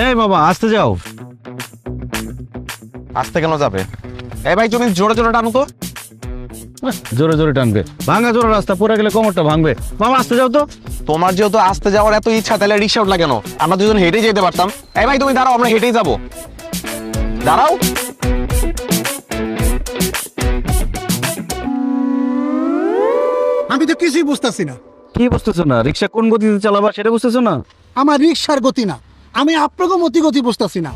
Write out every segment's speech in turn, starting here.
এই বাবা আসতে যাও। আসতে কেন যাবে? এই ভাই তুমি জোরে জোরে টানো তো। জোরে জোরে টানবে, ভাঙা জোরে রাস্তা, পড়ে গেলে কোমরটা ভাঙবে। বাবা আসতে যাও তো। তোমার যেহেতু আসতে যাওয়ার এত ইচ্ছা, তাহলে রিক্সা উঠলা কেন? আমরা দুজন হেঁটেই যেতে পারতাম। এই ভাই তুমি দাঁড়াও, আমরা হেঁটেই যাবো। দাঁড়াও। আমি তো কিছুই বুঝতেছি না। কি বুঝতেছো না? রিক্সা কোন গতিতে চালাবা সেটা বুঝতেছো না? আমার রিক্সার গতি না, আমি আপনাকে গতি বুঝতেছি না।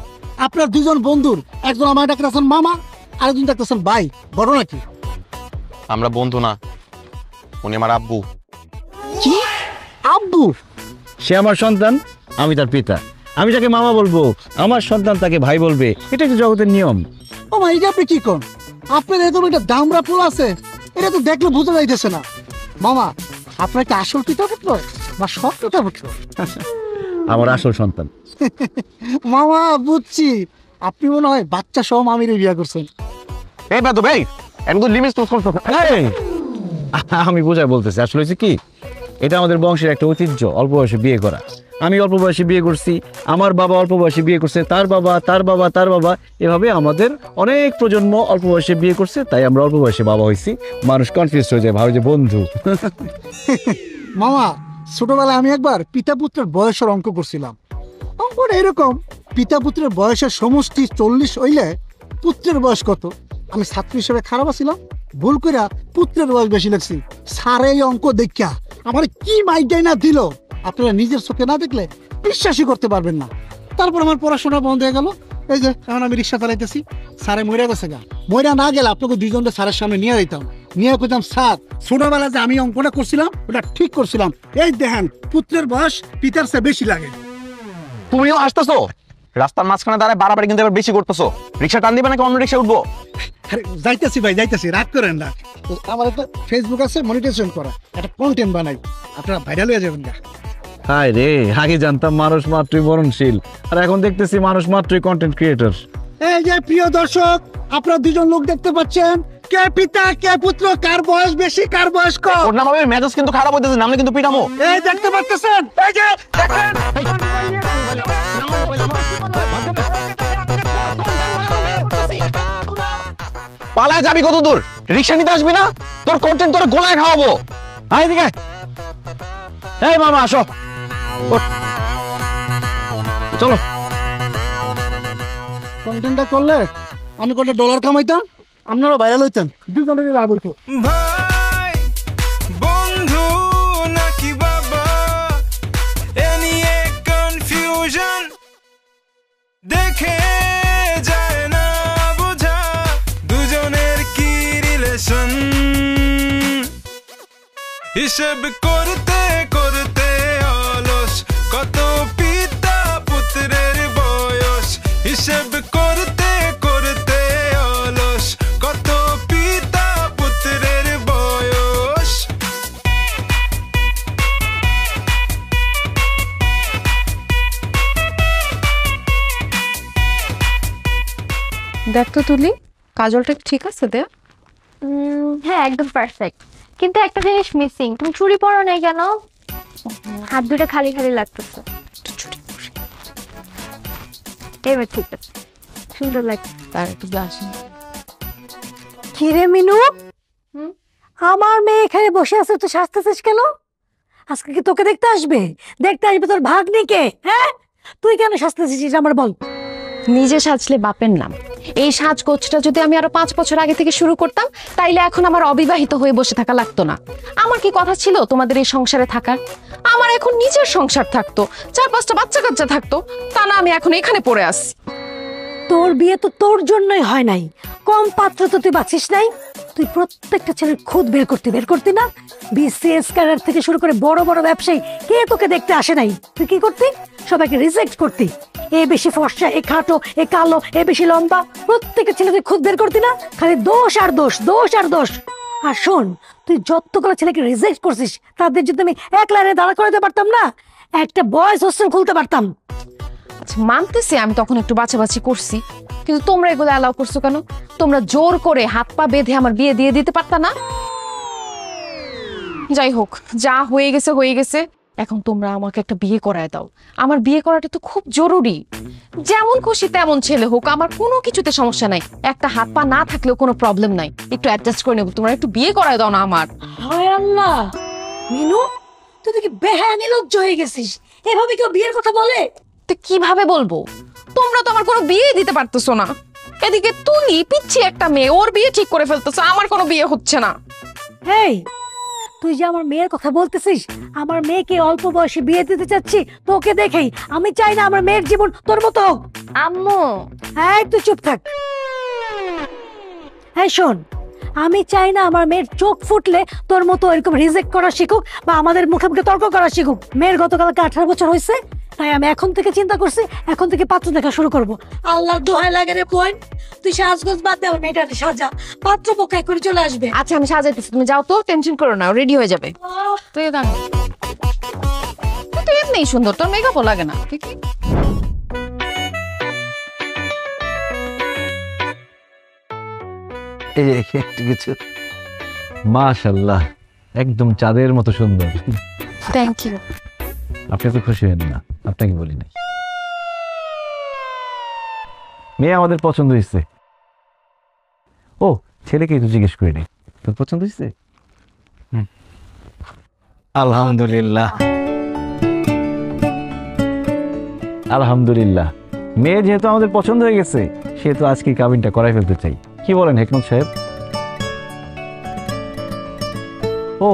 আপনার দুজন বন্ধুর, একজন আমার ডাকতেছেন মামা, আরেকজন ডাকতেছেন ভাই, বড় নাকি? আমরা বন্ধু না, উনি আমার আব্বু। কি আব্বু? সে আমার সন্তান, আমি তার পিতা। আমি যাকে মামা বলবো, আমার সন্তান তাকে ভাই বলবে। এটা কি জগতের নিয়ম? ও মা, এটা আপনি কি কোন? আপনার এরকম একটা দামরা ফুল আছে, এটা তো দেখলে বোঝা যাইতেছে না। মামা, আপনার কি আসল পিতা পুত্র বা সব পিতা পুত্র? আমার আসল সন্তান। মামা বুঝছি, আপনি মনে হয় বাচ্চা সহ মামিরে বিয়ে করছেন। এই বেদু ভাই, একদম লিমিট ক্রস করছো। আমি বোঝাই বলতেছি, আসলে হচ্ছে কি, এটা আমাদের বংশের একটা ঐতিহ্য, অল্প বয়সে বিয়ে করা। আমি অল্প বয়সে বিয়ে করছি, আমার বাবা অল্প বয়সে বিয়ে করছে, তার বাবা, তার বাবা, তার বাবা, এভাবে আমাদের অনেক প্রজন্ম অল্প বয়সে বিয়ে করছে, তাই আমরা অল্প বয়সে বাবা হয়েছি। মানুষ কনফিউজ হয়ে যায়, ভাবে যে বন্ধু। মামা, ছোটবেলায় আমি একবার পিতা পুত্রের বয়সের অঙ্ক করছিলাম। অঙ্কটা এরকম, পিতা পুত্রের বয়সের সমষ্টি 40 হইলে পুত্রের বয়স কত? আমি ছাত্র হিসেবে খারাপ ছিলাম, ভুল করে পুত্রের বয়স বেশি লাগছি। স্যার এই অঙ্ক দেখা আমার কি মাইডাই না দিল, আপনারা নিজের চোখে না দেখলে বিশ্বাসই করতে পারবেন না। তারপর আমার পড়াশোনা বন্ধ হয়ে গেল। এই যে এখন আমি রিক্সা চালাইতেছি, স্যারে মরে গেছে গা। মরা না গেলে আপনাকে দুইজনকে স্যারের সামনে নিয়ে যেতাম, নিয়ে কইতাম, স্যার ছোটবেলায় যে আমি অঙ্কটা করছিলাম ওটা ঠিক করছিলাম, এই দেখেন পুত্রের বয়স পিতার চেয়ে বেশি লাগে। তুমিও আসতেছো রাস্তার মাঝখানে দাঁড়ায়, বাড়াবাড়ি কিন্তু এবার বেশি করতেছো। রিক্সা টান দিবে নাকি অন্য রিক্সা উঠবো? যাইতেছি ভাই, যাইতেছি, রাগ করেন না। আমার একটা ফেসবুক আছে, মনিটাইজেশন করা, একটা কন্টেন্ট বানাই, আপনারা ভাইরাল হয়ে যাবেন না। হায় রে, আগে জানতাম মানুষ মাত্রই মরণশীল, আর এখন দেখতেছি মানুষ মাত্রই কন্টেন্ট ক্রিয়েটর। এই যে প্রিয় দর্শক, আপনারা দুজন লোক দেখতে পাচ্ছেন, কে পিতা কে পুত্র, কার বয়স বেশি কার বয়স কম। ওর নাম হবে মেজাজ কিন্তু খারাপ হইতেছে, নামলে কিন্তু পিটামো। এই দেখতে পাচ্ছেন, এই যে দেখেন। পালায় যাবি কত দূর? রিক্সা নিতে আসবি না? তোর কন্টেন্ট তোর গোলায় খাওয়াবো। আয় এদিকে। এই মামা আসো, চলো। কন্টেন্টটা করলে আমি কত ডলার কামাইতাম, আপনারা ভাইরাল হইতেন, দুজনের লাভ হইতো। ভাই বন্ধু নাকি বাবা, এ নিয়ে কনফিউশন, দেখে যায় না বোঝা দুজনের কি রিলেশন। হিসেব করতে করতে অলস, কত পিতা পুত্রের বয়স। হিসেব করতে করতে অলস, কত পিতা পুত্রের বয়স। দেখ তো তুলি, কাজলটা ঠিক আছে দে? হ্যাঁ একদম পারফেক্ট, কিন্তু একটা জিনিস মিসিং। তুমি চুড়ি পরো নাই কেন? হাত দুটো খালি খালি লাগতেছে। এবার ঠিক আছে, সুন্দর লাগছে। তার একটু গ্লাস। কিরে মিনু, আমার মেয়ে এখানে বসে আছে, তুই সাজতেছিস কেন? আজকে কি তোকে দেখতে আসবে? দেখতে আসবে তোর ভাগ্নিকে? হ্যাঁ, তুই কেন সাজতেছিস আমার বল। নিজে সাজলে বাপের নাম। এই সাজগোজটা যদি আমি আরো 5 বছর আগে থেকে শুরু করতাম, তাইলে এখন আমার অবিবাহিত হয়ে বসে থাকা লাগতো না। আমার কি কথা ছিল তোমাদের এই সংসারে থাকার? আমার এখন নিজের সংসার থাকতো, 4-5টা বাচ্চা কাচ্চা থাকতো, তা না আমি এখন এখানে পড়ে আসি। তোর বিয়ে তো তোর জন্যই হয় নাই, কম পাত্র তো তুই বাঁচিস নাই। তুই প্রত্যেকটা ছেলের খুদ বের করতি না? বিসিএস ক্যাডার থেকে শুরু করে বড় বড় ব্যবসায়ী কে তোকে দেখতে আসে নাই? তুই কি করতি? সবাইকে রিজেক্ট করতি। এ বেশি ফর্সা, এ খাটো, এ কালো, এ বেশি লম্বা, প্রত্যেকটা ছেলে তুই খুদ বের করতি না? খালি দোষ আর দোষ, দোষ আর দোষ। আর শোন, তুই যতগুলো ছেলেকে রিজেক্ট করছিস, তাদের যদি আমি এক লাইনে দাঁড়া করাতে পারতাম না, একটা বয়েজ হোস্টেল খুলতে পারতাম। আচ্ছা মানতেছি আমি তখন একটু বাছাবাছি করছি, কিন্তু তোমরা এগুলো অ্যালাউ করছো কেন? তোমরা জোর করে হাত পা বেঁধে আমার বিয়ে দিয়ে দিতে পারতা না? যাই হোক, যা হয়ে গেছে হয়ে গেছে, এখন তোমরা আমাকে একটা বিয়ে করায় দাও। আমার বিয়ে করাটা তো খুব জরুরি। যেমন খুশি তেমন ছেলে হোক, আমার কোনো কিছুতে সমস্যা নাই। একটা হাত পা না থাকলেও কোনো প্রবলেম নাই, একটু অ্যাডজাস্ট করে নেবো। তোমরা একটু বিয়ে করায় দাও না আমার। হায় আল্লাহ, মিনু তুই তো কি বেহায়া নির্লজ্জ হয়ে গেছিস? এভাবে কেউ বিয়ের কথা বলে? তো কিভাবে বলবো? তোমরা তো আমার কোনো বিয়ে দিতে পারতেছো না। এদিকে তুলি পিচ্ছি একটা মেয়ে, ওর বিয়ে ঠিক করে ফেলতেছে, আমার কোনো বিয়ে হচ্ছে না। এই তুই যে আমার মেয়ের কথা বলতেছিস, আমার মেয়েকে অল্প বয়সে বিয়ে দিতে চাচ্ছি তোকে দেখেই। আমি চাই না আমার মেয়ের জীবন তোর মতো হোক। আম্মু হ্যাঁ, তুই চুপ থাক। হ্যাঁ শোন, আমি চাই না আমার মেয়ের চোখ ফুটলে তোর মতো এরকম রিজেক্ট করা শিখুক বা আমাদের মুখে মুখে তর্ক করা শিখুক। মেয়ের গতকালকে 18 বছর হয়েছে, তাই আমি এখন থেকে চিন্তা করছি, এখন থেকে পাত্র দেখা শুরু করব। আল্লাহর দোহাই লাগে রে বোন, তুই সাজগোজ বাদ দে, আমার মেয়েটাকে সাজা, পাত্র পক্ষ করে চলে আসবে। আচ্ছা আমি সাজাইতেছি, তুমি যাও তো, টেনশন করো না, রেডি হয়ে যাবে। তুই জানো তুই এমনি সুন্দর, তোর মেকআপও লাগে না। ঠিক এই যে একটু কিছু, মাশাআল্লাহ, একদম চাঁদের মতো সুন্দর। Thank you. আপনি তো খুশি হন না, আপনাকে বলি নাই। মেয়ে আমাদের পছন্দ হয়েছে। ও ছেলেকে তো জিজ্ঞেস করিনি, তোর পছন্দ হয়েছে? আলহামদুলিল্লাহ। আলহামদুলিল্লাহ, মেয়ে যেহেতু আমাদের পছন্দ হয়ে গেছে, সেহেতু আজকে কাবিনটা করাই ফেলতে চাই। কি বলেন হেকমত সাহেব? ও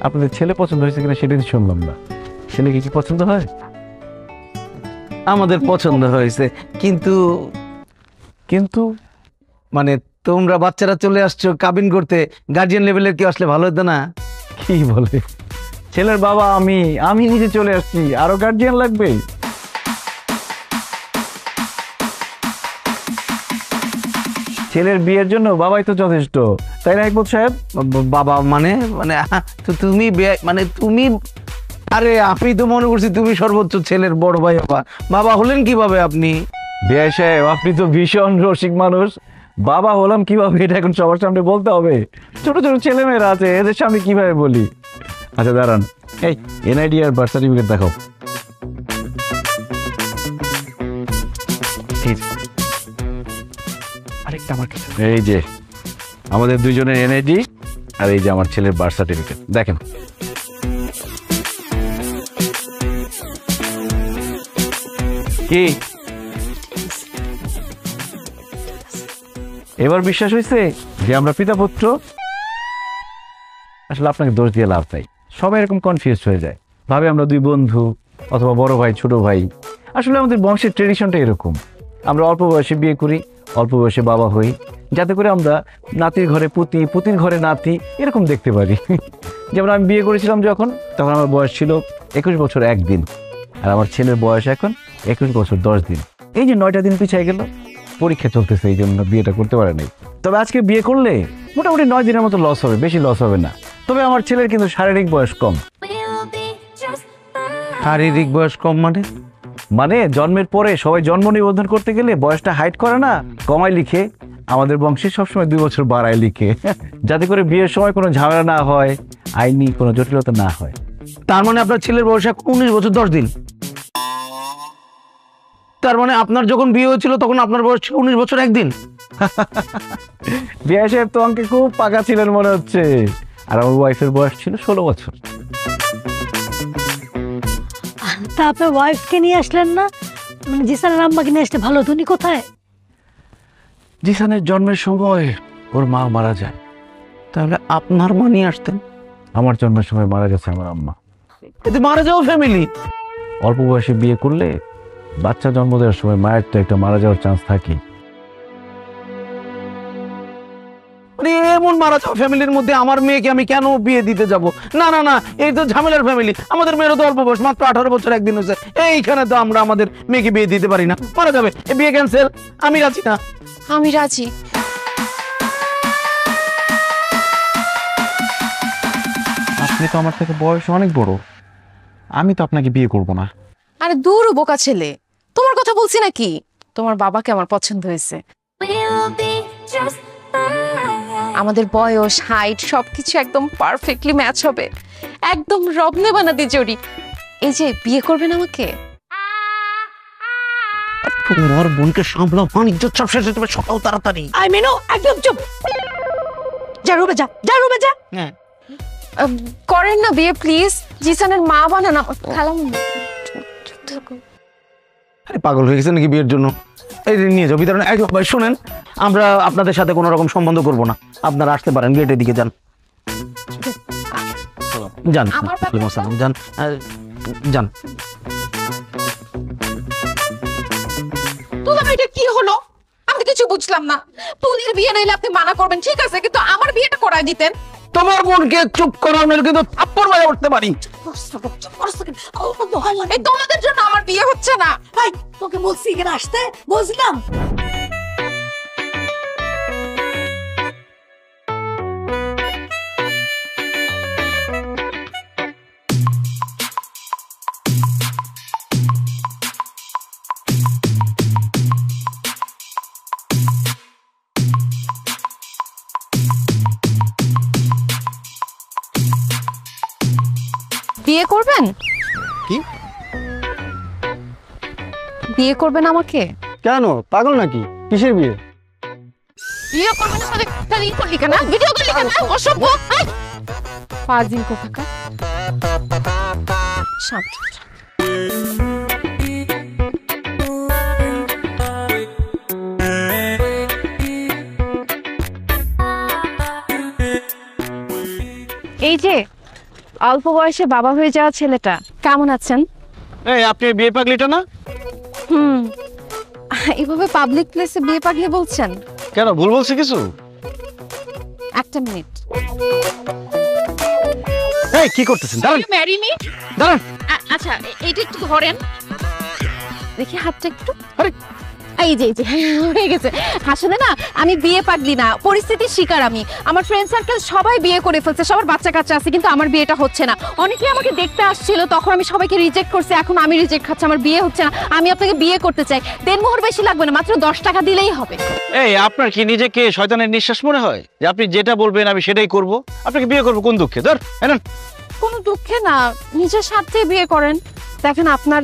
আপনাদের ছেলে পছন্দ হয়েছে কিনা সেটা তো শুনলাম না। ছেলেকে কি পছন্দ হয়? আমাদের পছন্দ হয়েছে, কিন্তু কিন্তু মানে তোমরা বাচ্চারা চলে আসছো কাবিন করতে, গার্জিয়ান লেভেলের কেউ আসলে ভালো হতো না? কি বলে, ছেলের বাবা আমি নিজে চলে আসছি, আরো গার্জিয়ান লাগবে? ছেলের বিয়ের জন্য বাবাই তো যথেষ্ট, তাই না হেকমত সাহেব? বাবা মানে মানে তো তুমি মানে তুমি, আরে আমি তো মনে করছি তুমি সর্বোচ্চ ছেলের বড় ভাই। বাবা বাবা হলেন কিভাবে আপনি? বিয়ে সাহেব, আপনি তো ভীষণ রসিক মানুষ। বাবা হলাম কিভাবে এটা এখন সবার সামনে বলতে হবে? ছোট ছোট ছেলেমেয়েরা আছে, এদের সামনে কিভাবে বলি? আচ্ছা দাঁড়ান, এই এনআইডি আর বার্থ সার্টিফিকেট দেখাও। আরেকটা আমার কাছে। এই যে আমাদের দুইজনের এনআইডি, আর এই যে আমার ছেলের বার্থ সার্টিফিকেট, দেখেন। কি এবার বিশ্বাস হয়েছে যে আমরা পিতা পুত্র? আসলে আপনাকে দোষ দিয়ে লাভ নাই, সবাই এরকম কনফিউজ হয়ে যায়, ভাবে আমরা দুই বন্ধু অথবা বড় ভাই ছোট ভাই। আসলে আমাদের বংশের ট্রেডিশনটা এরকম, আমরা অল্প বয়সে বিয়ে করি, অল্প বয়সে বাবা হই, যাতে করে আমরা নাতির ঘরে পুতি, পুতির ঘরে নাতি এরকম দেখতে পারি। যেমন আমি বিয়ে করেছিলাম যখন, তখন আমার বয়স ছিল 21 বছর 1 দিন, আর আমার ছেলের বয়স এখন 21 বছর 10 দিন। এই যে 9টা দিন পিছিয়ে গেল, পরীক্ষা চলতেছে, এই জন্য বিয়েটা করতে পারে নাই। তবে আজকে বিয়ে করলে মোটামুটি 9 দিনের মতো লস হবে, বেশি লস হবে না। তবে আমার ছেলের কিন্তু শারীরিক বয়স কম। শারীরিক বয়স কম মানে? মানে জন্মের পরে সবাই জন্ম নিবন্ধন করতে গেলে বয়সটা হাইড করে না, কমায় লিখে। আমাদের বংশে সবসময় 2 বছর বাড়ায় লিখে, যাতে করে বিয়ের সময় কোনো ঝামেলা না হয়, আইনি কোনো জটিলতা না হয়। তার মানে আপনার ছেলের বয়স 19 বছর 10 দিন। তার মানে আপনার যখন বিয়ে হয়েছিল তখন আপনার বয়স ছিল 19 বছর 1 দিন। বিয়ে সাহেব তো অঙ্কে খুব পাকা ছিলেন মনে হচ্ছে। আর আমার ওয়াইফের বয়স ছিল 16 বছর। তা আপনার ওয়াইফকে নিয়ে আসলেন না? মানে জিসানের আম্মাকে নিয়ে আসতে ভালো হতো। উনি কোথায়? জিসানের জন্মের সময় ওর মা মারা যায়। তাহলে আপনার মা নিয়ে আসতেন? আমার জন্মের সময় মারা গেছে আমার আম্মা। এতে মারা যাওয়া ফ্যামিলি। অল্প বয়সে বিয়ে করলে বাচ্চা জন্ম দেওয়ার সময় মায়ের তো একটা মারা যাওয়ার চান্স থাকে। মানে এমন মারা যাওয়া ফ্যামিলির মধ্যে আমার মেয়েকে আমি কেন বিয়ে দিতে যাব? না না না, এই তো ঝামেলার ফ্যামিলি। আমাদের মেয়েরও তো অল্প বয়স, মাত্র 18 বছর 1 দিন হয়েছে। এইখানে তো আমরা আমাদের মেয়েকে বিয়ে দিতে পারি না, মারা যাবে। এই বিয়ে ক্যান্সেল, আমি রাজি না। আমি রাজি। আপনি তো আমার থেকে বয়স অনেক বড়, আমি তো আপনাকে বিয়ে করব না। আরে দূর বোকা ছেলে, তোমার কথা বলছি নাকি? তোমার বাবাকে আমার পছন্দ হয়েছে। আমাদের বয়স, হাইট সবকিছু একদম পারফেক্টলি ম্যাচ হবে, একদম রবনে বানাদি জড়ি। এই যে বিয়ে করবেন আমাকে? তোমার বোনকে সামলাও, বাণিজ্য চাপ শেষ হতে হবে, সকাল তাড়াতাড়ি। আই মেনু একদম চুপ। যা রুমে যা, যা রুমে যা। করেন না বিয়ে প্লিজ, জিসানের মা বানান খালাম। আরে পাগল হয়ে গেছে নাকি বিয়ের জন্য? এই যে নিয়ে যাও ভিতরে। ভাই শোনেন, আমরা আপনাদের সাথে কোনো রকম সম্বন্ধ করব না, আপনারা আসতে পারেন, গেটের দিকে যান যান। ওয়ালাইকুম আসসালাম, যান যান। এটা কি হলো? আমি কিছু বুঝলাম না। তুলির বিয়ে নাইলে আপনি মানা করবেন ঠিক আছে, কিন্তু আমার বিয়েটা করায় দিতেন। তোমার বোনকে চুপ করানোর কিন্তু থাপ্পড় মারা উঠতে পারি। এই তোমাদের জন্য আমার বিয়ে হচ্ছে না। তোকে বলছি এখানে আসতে, বুঝলাম। বিয়ে করবেন? কি বিয়ে করবেন আমাকে? কেন, পাগল নাকি? কিসের বিয়ে? বিয়ে করবেন সাথে তাহলে ই করলি কেন, ভিডিও করলি কেন, অসভ্য ফাজিল কোথাকার। শান্ত। এই যে অল্প বয়সে বাবা হয়ে যাওয়া ছেলেটা, কেমন আছেন? এই আপনি বিয়ে পাগলিটা না? এভাবে পাবলিক প্লেসে বিয়ে পাগলি বলছেন কেন, ভুল বলছি কিছু? একটা মিনিট। এই কি করতেছেন? দাঁড়ান ম্যারি মি। দাঁড়ান। আচ্ছা এইটা একটু ধরেন দেখি, হাতটা একটু। আরে এই যে হয়ে গেছে। আসলে না আমি বিয়ে পাগলি না, পরিস্থিতির শিকার আমি। আমার ফ্রেন্ড সার্কেল সবাই বিয়ে করে ফেলছে, সবার বাচ্চা কাচ্চা আছে, কিন্তু আমার বিয়েটা হচ্ছে না। অনেকেই আমাকে দেখতে আসছিল, তখন আমি সবাইকে রিজেক্ট করছি, এখন আমি রিজেক্ট খাচ্ছি, আমার বিয়ে হচ্ছে না। আমি আপনাকে বিয়ে করতে চাই, দেনমোহর বেশি লাগবে না, মাত্র 10 টাকা দিলেই হবে। এই আপনার কি নিজেকে শয়তানের নিঃশ্বাস মনে হয় যে আপনি যেটা বলবেন আমি সেটাই করব? আপনাকে বিয়ে করবো কোন দুঃখে? ধর এনেন। কোনো দুঃখে না, নিজের স্বার্থে বিয়ে করেন। দেখেন আপনার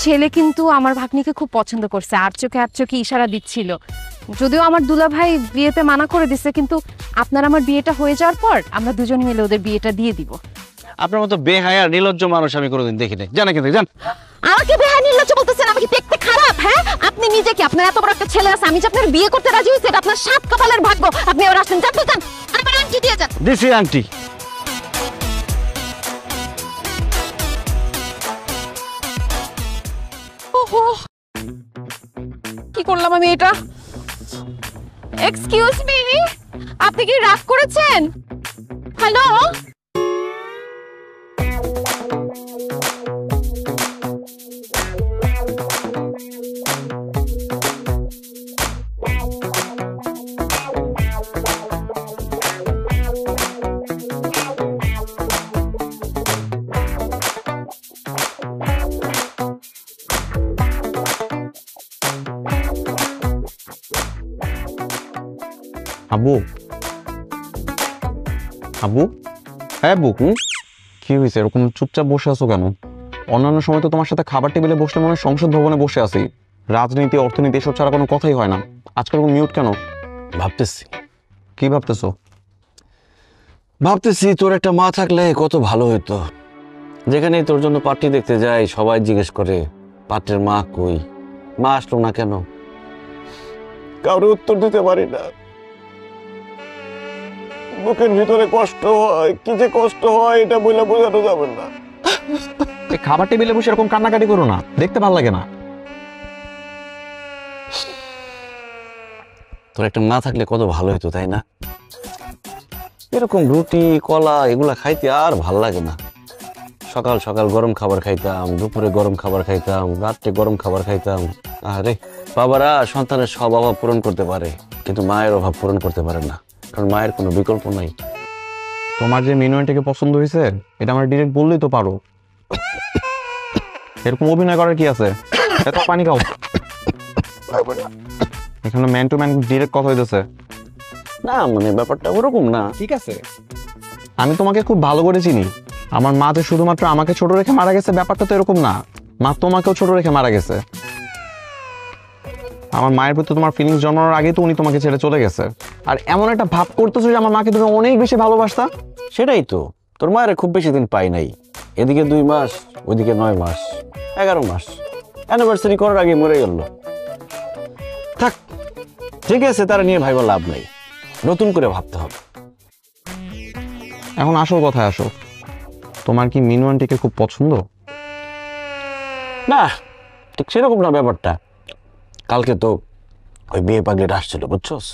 ছেলে কিন্তু আমার ভাগ্নিকে খুব পছন্দ করছে, আর চোখে ইশারা দিচ্ছিল। যদিও আমার দুলাভাই বিয়েতে মানা করে দিছে, কিন্তু আপনার আমার বিয়েটা হয়ে যাওয়ার পর আমরা দুজন মিলে ওদের বিয়েটা দিয়ে দিব। আপনার মতো বেহায়া নির্লজ্জ মানুষ আমি কোনোদিন দেখি নাই। জানা কিন্তু জান। আমাকে বেহায়া নির্লজ্জ বলতেছেন? আমি কি দেখতে খারাপ? হ্যাঁ, আপনি নিজে কি, আপনার এত বড় একটা ছেলে আছে, আমি যে আপনার বিয়ে করতে রাজি হয়েছি, এটা আপনার সাত কপালের ভাগ্য। আপনি এবার আসেন, যান তো যান, আমার আংটি দিয়ে যান। দিছি আংটি। কি করলাম আমি এটা? এক্সকিউজ মি, আপনি কি রাগ করেছেন? হ্যালো, আব্বু, আব্বু, হ্যাঁ আব্বু, কি হয়েছে? এরকম চুপচাপ বসে আছো কেন? অন্যান্য সময় তো তোমার সাথে খাবার টেবিলে বসলে মনে হয় সংসদ ভবনে বসে আছি। রাজনীতি, অর্থনীতি এসব ছাড়া কোনো কথাই হয় না। আজকাল এরকম মিউট কেন? ভাবতেছি। কি ভাবতেছো? ভাবতেছি তোর একটা মা থাকলে কত ভালো হতো। যেখানেই তোর জন্য পাত্রী দেখতে যাই সবাই জিজ্ঞেস করে পাত্রের মা কই, মা আসলো না কেন? কারো উত্তর দিতে পারি না। বুকের ভিতরে কষ্ট হয়, কি যে কষ্ট হয় এটা বলে বোঝানো যাবে না। এই খাবার টেবিলে বসে এরকম কান্নাকাটি করো না, দেখতে ভালো লাগে না। তোর একটা মা থাকলে কত ভালো হতো, তাই না? এরকম রুটি কলা এগুলা খাইতে আর ভাল লাগে না। সকাল সকাল গরম খাবার খাইতাম, দুপুরে গরম খাবার খাইতাম, রাত্রে গরম খাবার খাইতাম। আরে বাবারা সন্তানের সব অভাব পূরণ করতে পারে, কিন্তু মায়ের অভাব পূরণ করতে পারে না, কারণ মায়ের কোনো বিকল্প নাই। তোমার যে মিনুয়ানটাকে পছন্দ হয়েছে এটা আমার ডিরেক্ট বললেই তো পারো। এরকম অভিনয় করার কি আছে? এত পানি খাও। এখানে ম্যান টু ম্যান ডিরেক্ট কথা হইতেছে। না মানে ব্যাপারটা ওরকম না। ঠিক আছে, আমি তোমাকে খুব ভালো করে চিনি। আমার মা যে শুধুমাত্র আমাকে ছোট রেখে মারা গেছে ব্যাপারটা তো এরকম না, মা তোমাকেও ছোট রেখে মারা গেছে। আমার মায়ের প্রতি তোমার ফিলিংস জন্মানোর আগেই তো উনি তোমাকে ছেড়ে চলে গেছে, আর এমন একটা ভাব করতেছো যে আমার মাকে তুমি অনেক বেশি ভালোবাসতা। সেটাই তো, তোর মায়ের খুব বেশি দিন পাই নাই, এদিকে 2 মাস ওইদিকে 9 মাস 11 মাস, অ্যানিভার্সারি করার আগে মরে গেল। থাক, ঠিক আছে, তারা নিয়ে ভাইবা লাভ নাই, নতুন করে ভাবতে হবে। এখন আসল কথায় আসো, তোমার কি মিনু আন্টিকে খুব পছন্দ? না, ঠিক সেরকম না ব্যাপারটা। কালকে তো ওই বিয়ে পাগলিটা আসছিল, বুঝছস?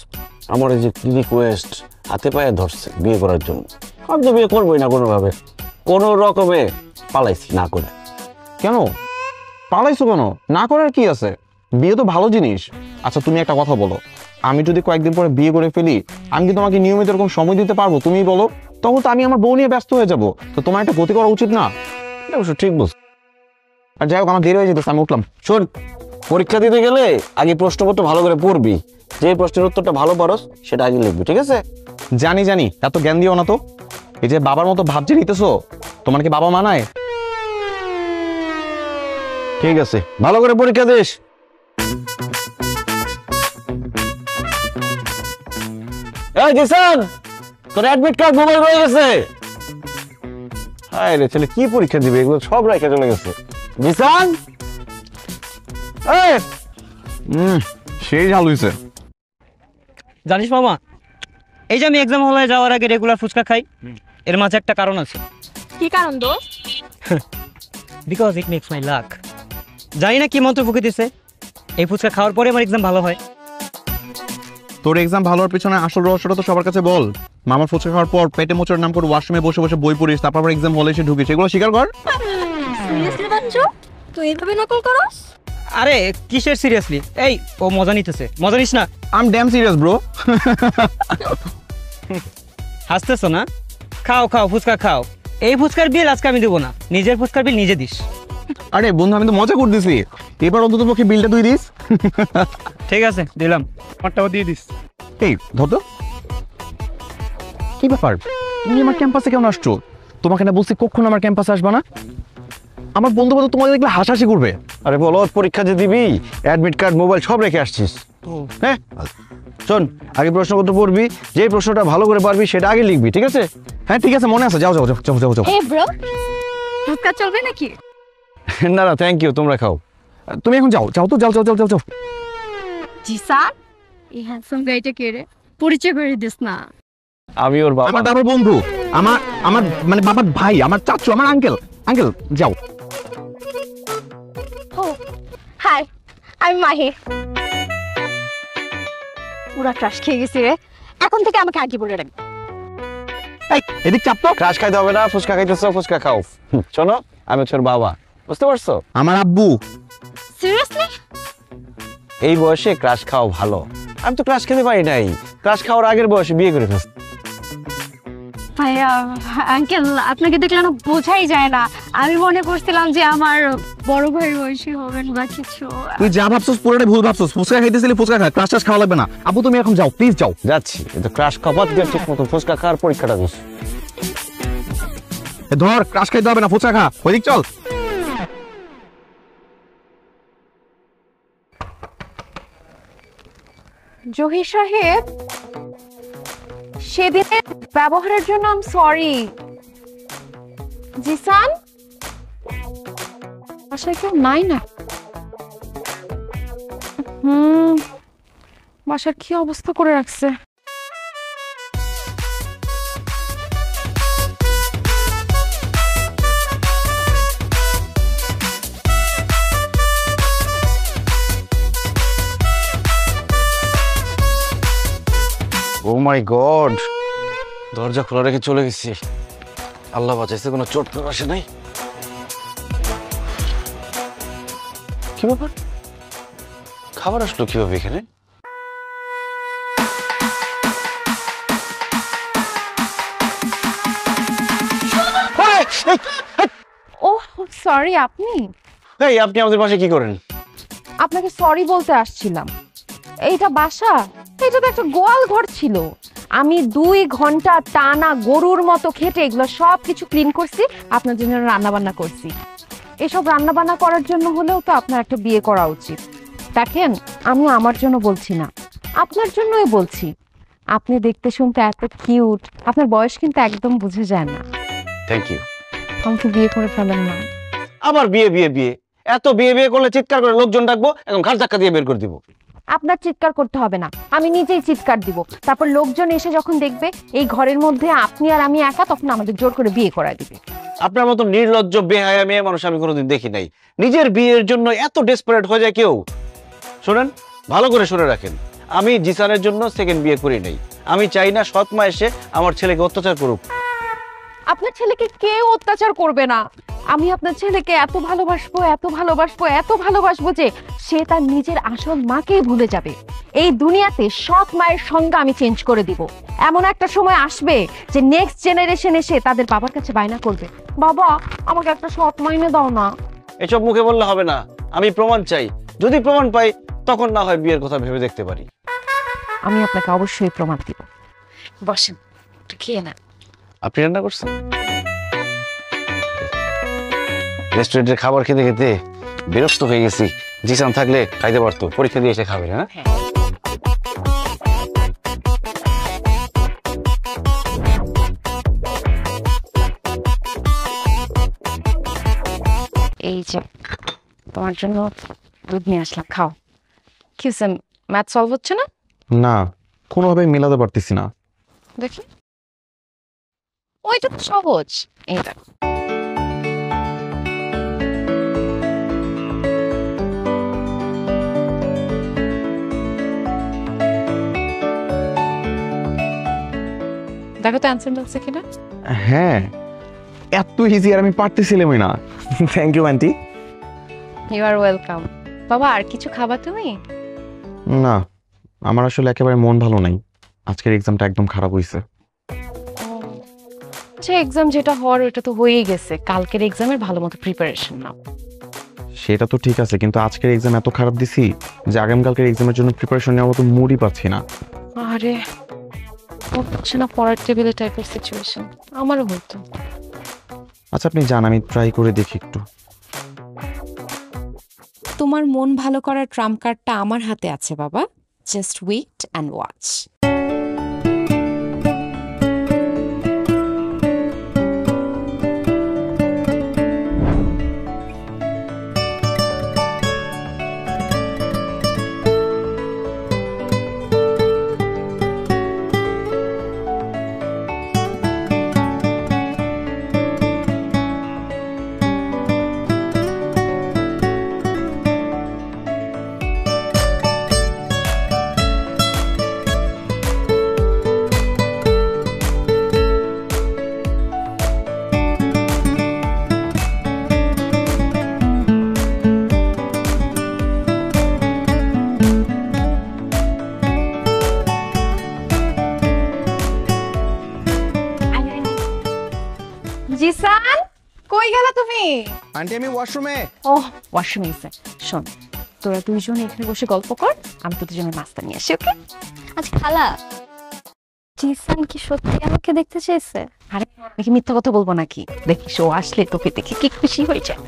আমার এই যে রিকোয়েস্ট হাতে পায়ে ধরছে বিয়ে করার জন্য, আমি তো বিয়ে করবোই না কোনোভাবে, কোনো রকমে পালাইছি না করে। কেন পালাইছো কেন? না করার কি আছে, বিয়ে তো ভালো জিনিস। আচ্ছা তুমি একটা কথা বলো, আমি যদি কয়েকদিন পরে বিয়ে করে ফেলি, আমি কি তোমাকে নিয়মিত এরকম সময় দিতে পারবো? তুমিই বলো, তখন তো আমি আমার বউ নিয়ে ব্যস্ত হয়ে যাবো। তো তোমার একটা গতি করা উচিত না? এটা অবশ্য ঠিক বলছ। আর যাই হোক, আমার দেরি হয়ে যেতেছে, আমি উঠলাম। শোন, পরীক্ষা দিতে গেলে আগে প্রশ্নপত্র ভালো করে পড়বি, যে প্রশ্নের উত্তরটা ভালো পারস সেটা আগে লিখবি, ঠিক আছে? জানি জানি, এত জ্ঞান দিও না তো। এই যে বাবার মতো ভাবছে নিতেছো, তোমার কি বাবা মানায়? ঠিক আছে, ভালো করে পরীক্ষা দিস। এই জিসান, তোর অ্যাডমিট কার্ড মোবাইল হয়ে গেছে। হায় রে ছেলে, কি পরীক্ষা দিবে, এগুলো সব রাইখা চলে গেছে। জিসান, এই সেই ঝাল হইছে। জানিস মামা, এই যে আমি এক্সাম হলে যাওয়ার আগে রেগুলার ফুচকা খাই, এর মাঝে একটা কারণ আছে। কি কারণ দোষ? Because it makes my luck. জানি না কি মন্ত্র ফুঁকে দিছে, এই ফুচকা খাওয়ার পরে আমার এক্সাম ভালো হয়। তোর এক্সাম ভালো হওয়ার পিছনে আসল রহস্যটা তো সবার কাছে বল। মামার ফুচকা খাওয়ার পর পেটে মোচড় নাম করে ওয়াশরুমে বসে বসে বই পড়িস, তারপর এক্সাম হলে এসে ঢুকিস, এগুলো স্বীকার কর। সিরিয়াসলি বাঞ্চু, তুই এইভাবে নকল করস? আরে কিসের সিরিয়াসলি? এই ও মজা নিতেছে, মজা নিস না। I am damn serious bro. হাসতেছো না? খাও খাও, ফুচকা খাও। এই ফুচকার বিল আজকে আমি দেবো না, নিজের ফুচকার বিল নিজে দিস। আরে বন্ধু, আমি তো মজা করতেছি, এবার অন্তত পক্ষে বিলটা তুই দিস। ঠিক আছে, দিলাম। আমারটাও দিয়ে দিস। এই ধর তো, কি ব্যাপার, তুমি আমার ক্যাম্পাসে কেমন আসছো? তোমাকে না বলছি কখনো আমার ক্যাম্পাসে আসবা না। আমার বন্ধু বান্ধব তোমাকে দেখলে হাসাহাসি করবে। আরে বলো, পরীক্ষা যে দিবি, অ্যাডমিট কার্ড মোবাইল সব রেখে আসছিস। হ্যাঁ, শোন, আগে প্রশ্নপত্র পড়বি, যে প্রশ্নটা ভালো করে পারবি সেটা আগে লিখবি, ঠিক আছে? হ্যাঁ ঠিক আছে, মনে আছে, যাও যাও যাও যাও যাও যাও। হে ব্রো, ফুচকা চলবে নাকি? না না, থ্যাংক ইউ, তোমরা খাও। তুমি এখন যাও, যাও তো, যাও যাও যাও যাও যাও। জিসান, এই হ্যান্ডসাম গাইটা কে রে? পরিচয় করে দিস না। আমি ওর বাবা। আমার বাবার বন্ধু, আমার আমার মানে বাবার ভাই, আমার চাচু, আমার আঙ্কেল। আঙ্কেল যাও। ও হাই, আমি মাহি। পুরা ক্রাশ খেয়ে গেছি রে, এখন থেকে আমাকে আগে বলে রাখবি। এই এদিক চাপ তো। ক্রাশ খাইতে হবে না, ফুচকা খাইতেছো, ফুচকা খাও। শোনো, আমি হচ্ছে ওর বাবা, বুঝতে পারছো? আমার আব্বু। সিরিয়াসলি? এই বয়সে ক্রাশ খাওয়া ভালো। আমি তো ক্রাশ খেতে পারি নাই, ক্রাশ খাওয়ার আগের বয়সে বিয়ে করে ফেলছি। ভাইয়া আঙ্কেল, আপনাকে দেখলে না বোঝাই যায় না। আমি মনে করছিলাম যে আমার বড় ভাই বয়সী হবেন বা কিছু। তুই যা ভাবছস পুরোটাই ভুল ভাবছস। ফুচকা খাইতেছিলি, ফুচকা খা, ক্রাশ টাশ খাওয়া লাগবে না। আব্বু তুমি এখন যাও, প্লিজ যাও। যাচ্ছি, কিন্তু ক্রাশ খাবার দিয়ে ঠিক মতো ফুচকা খাওয়ার পরীক্ষাটা দিস। ধর, ক্রাশ খাইতে হবে না, ফুচকা খা, ওইদিক চল। জহির সাহেব, সেদিনের ব্যবহারের জন্য আই এম সরি। জিসান, বাসায় কেউ নাই না? বাসার কি অবস্থা করে রাখছে। ও মাই গড, দরজা খোলা রেখে চলে গেছি। আল্লাহ বাঁচাইছে, কোনো চোট তো আসে নাই। কি ব্যাপার, খাবার আসলো কিভাবে এখানে? ওহ সরি, আপনি? এই আপনি আমাদের পাশে কি করেন? আপনাকে সরি বলতে আসছিলাম। এইটা বাসা? এটা তো একটা গোয়াল ঘর ছিল। আমি 2 ঘন্টা টানা গরুর মতো খেটে এগুলো সব কিছু ক্লিন করছি, আপনার জন্য রান্না বান্না করছি। এসব রান্না বান্না করার জন্য হলেও তো আপনার একটা বিয়ে করা উচিত। দেখেন, আমি আমার জন্য বলছি না, আপনার জন্যই বলছি। আপনি দেখতে শুনতে এত কিউট, আপনার বয়স কিন্তু একদম বুঝে যায় না। Thank you. আমাকে বিয়ে করে ফেলেন না। আবার বিয়ে বিয়ে বিয়ে, এত বিয়ে বিয়ে করলে চিৎকার করে লোকজন ডাকবো, এখন ঘাট ধাক্কা দিয়ে বের করে দিব। আপনার চিৎকার করতে হবে না, আমি নিজেই চিৎকার দিব। তারপর লোকজন এসে যখন দেখবে এই ঘরের মধ্যে আপনি আর আমি একা, তখন আমাদের জোর করে বিয়ে করা দিবে। আপনার মতো নির্লজ্জ বেহায়া মেয়ে মানুষ আমি কোনোদিন দেখি নাই। নিজের বিয়ের জন্য এত ডেসপারেট হয়ে যায় কেউ। শোনেন, ভালো করে শুনে রাখেন, আমি জিসানের জন্য সেকেন্ড বিয়ে করি নাই। আমি চাই না সৎ মা এসে আমার ছেলেকে অত্যাচার করুক। আপনার ছেলেকে কেউ অত্যাচার করবে না। আমি আপনার ছেলেকে এত ভালোবাসবো, এত ভালোবাসবো, এত ভালোবাসবো যে সে তার নিজের আসল মাকেই ভুলে যাবে। এই দুনিয়াতে সৎ মায়ের সংজ্ঞা আমি চেঞ্জ করে দিব। এমন একটা সময় আসবে যে নেক্সট জেনারেশন এসে তাদের বাবার কাছে বায়না করবে, বাবা আমাকে একটা সৎ মা এনে দাও না। এসব মুখে বললে হবে না, আমি প্রমাণ চাই। যদি প্রমাণ পাই তখন না হয় বিয়ের কথা ভেবে দেখতে পারি। আমি আপনাকে অবশ্যই প্রমাণ দিব। বসেন, একটু খেয়ে না। আপনি রান্না করছেন? রেস্টুরেন্টের খাবার খেতে খেতে বিরক্ত হয়ে গেছি। জিসান থাকলে খাইতে পারতো, পরীক্ষা দিয়ে এসে খাবে না। এই যে তোমার জন্য দুধ নিয়ে আসলাম, খাও। কি হচ্ছে, ম্যাথ সলভ হচ্ছে না? না, কোনোভাবে মেলাতে পারতেছি না। দেখি, ওইটা তো সহজ। এই দেখো, দেখো তো অ্যান্সার মিলছে কিনা। হ্যাঁ, এত ইজি আর আমি পারতেছিলামই না। Thank you aunty. You are welcome. বাবা, আর কিছু খাবা তুমি? না, আমার আসলে একেবারে মন ভালো নাই। আজকের এক্সামটা একদম খারাপ হয়েছে। যে এক্সাম যেটা হওয়ার ওটা তো হয়েই গেছে। কালকের এক্সামের ভালো মতো প্রিপারেশন নাও। সেটা তো ঠিক আছে, কিন্তু আজকের এক্সাম এত খারাপ দিছি যে আগামীকালকের এক্সামের জন্য প্রিপারেশন নেওয়ার মতো মুডই পাচ্ছি না। আরে হচ্ছে না পড়ার টেবিলে টাইপের সিচুয়েশন, আমারও হতো। আচ্ছা আপনি জান, আমি ট্রাই করে দেখি একটু। তোমার মন ভালো করার ট্রাম্প কার্ডটা আমার হাতে আছে বাবা। Just wait and watch. Jisan, কই গেলা তুমি? আন্টি আমি ওয়াশরুমে। ওহ, ওয়াশরুমে এসে। শোন, তোরা দুইজন এখানে বসে গল্প কর, আমি তোদের জন্য নাস্তা নিয়ে আসি। ওকে? আচ্ছা খালা, জিসান কি সত্যি আমাকে দেখতে চেয়েছে? আরে দেখি মিথ্যা কথা বলবো নাকি? দেখিস ও আসলে তোকে দেখে কি খুশি হয়ে যায়।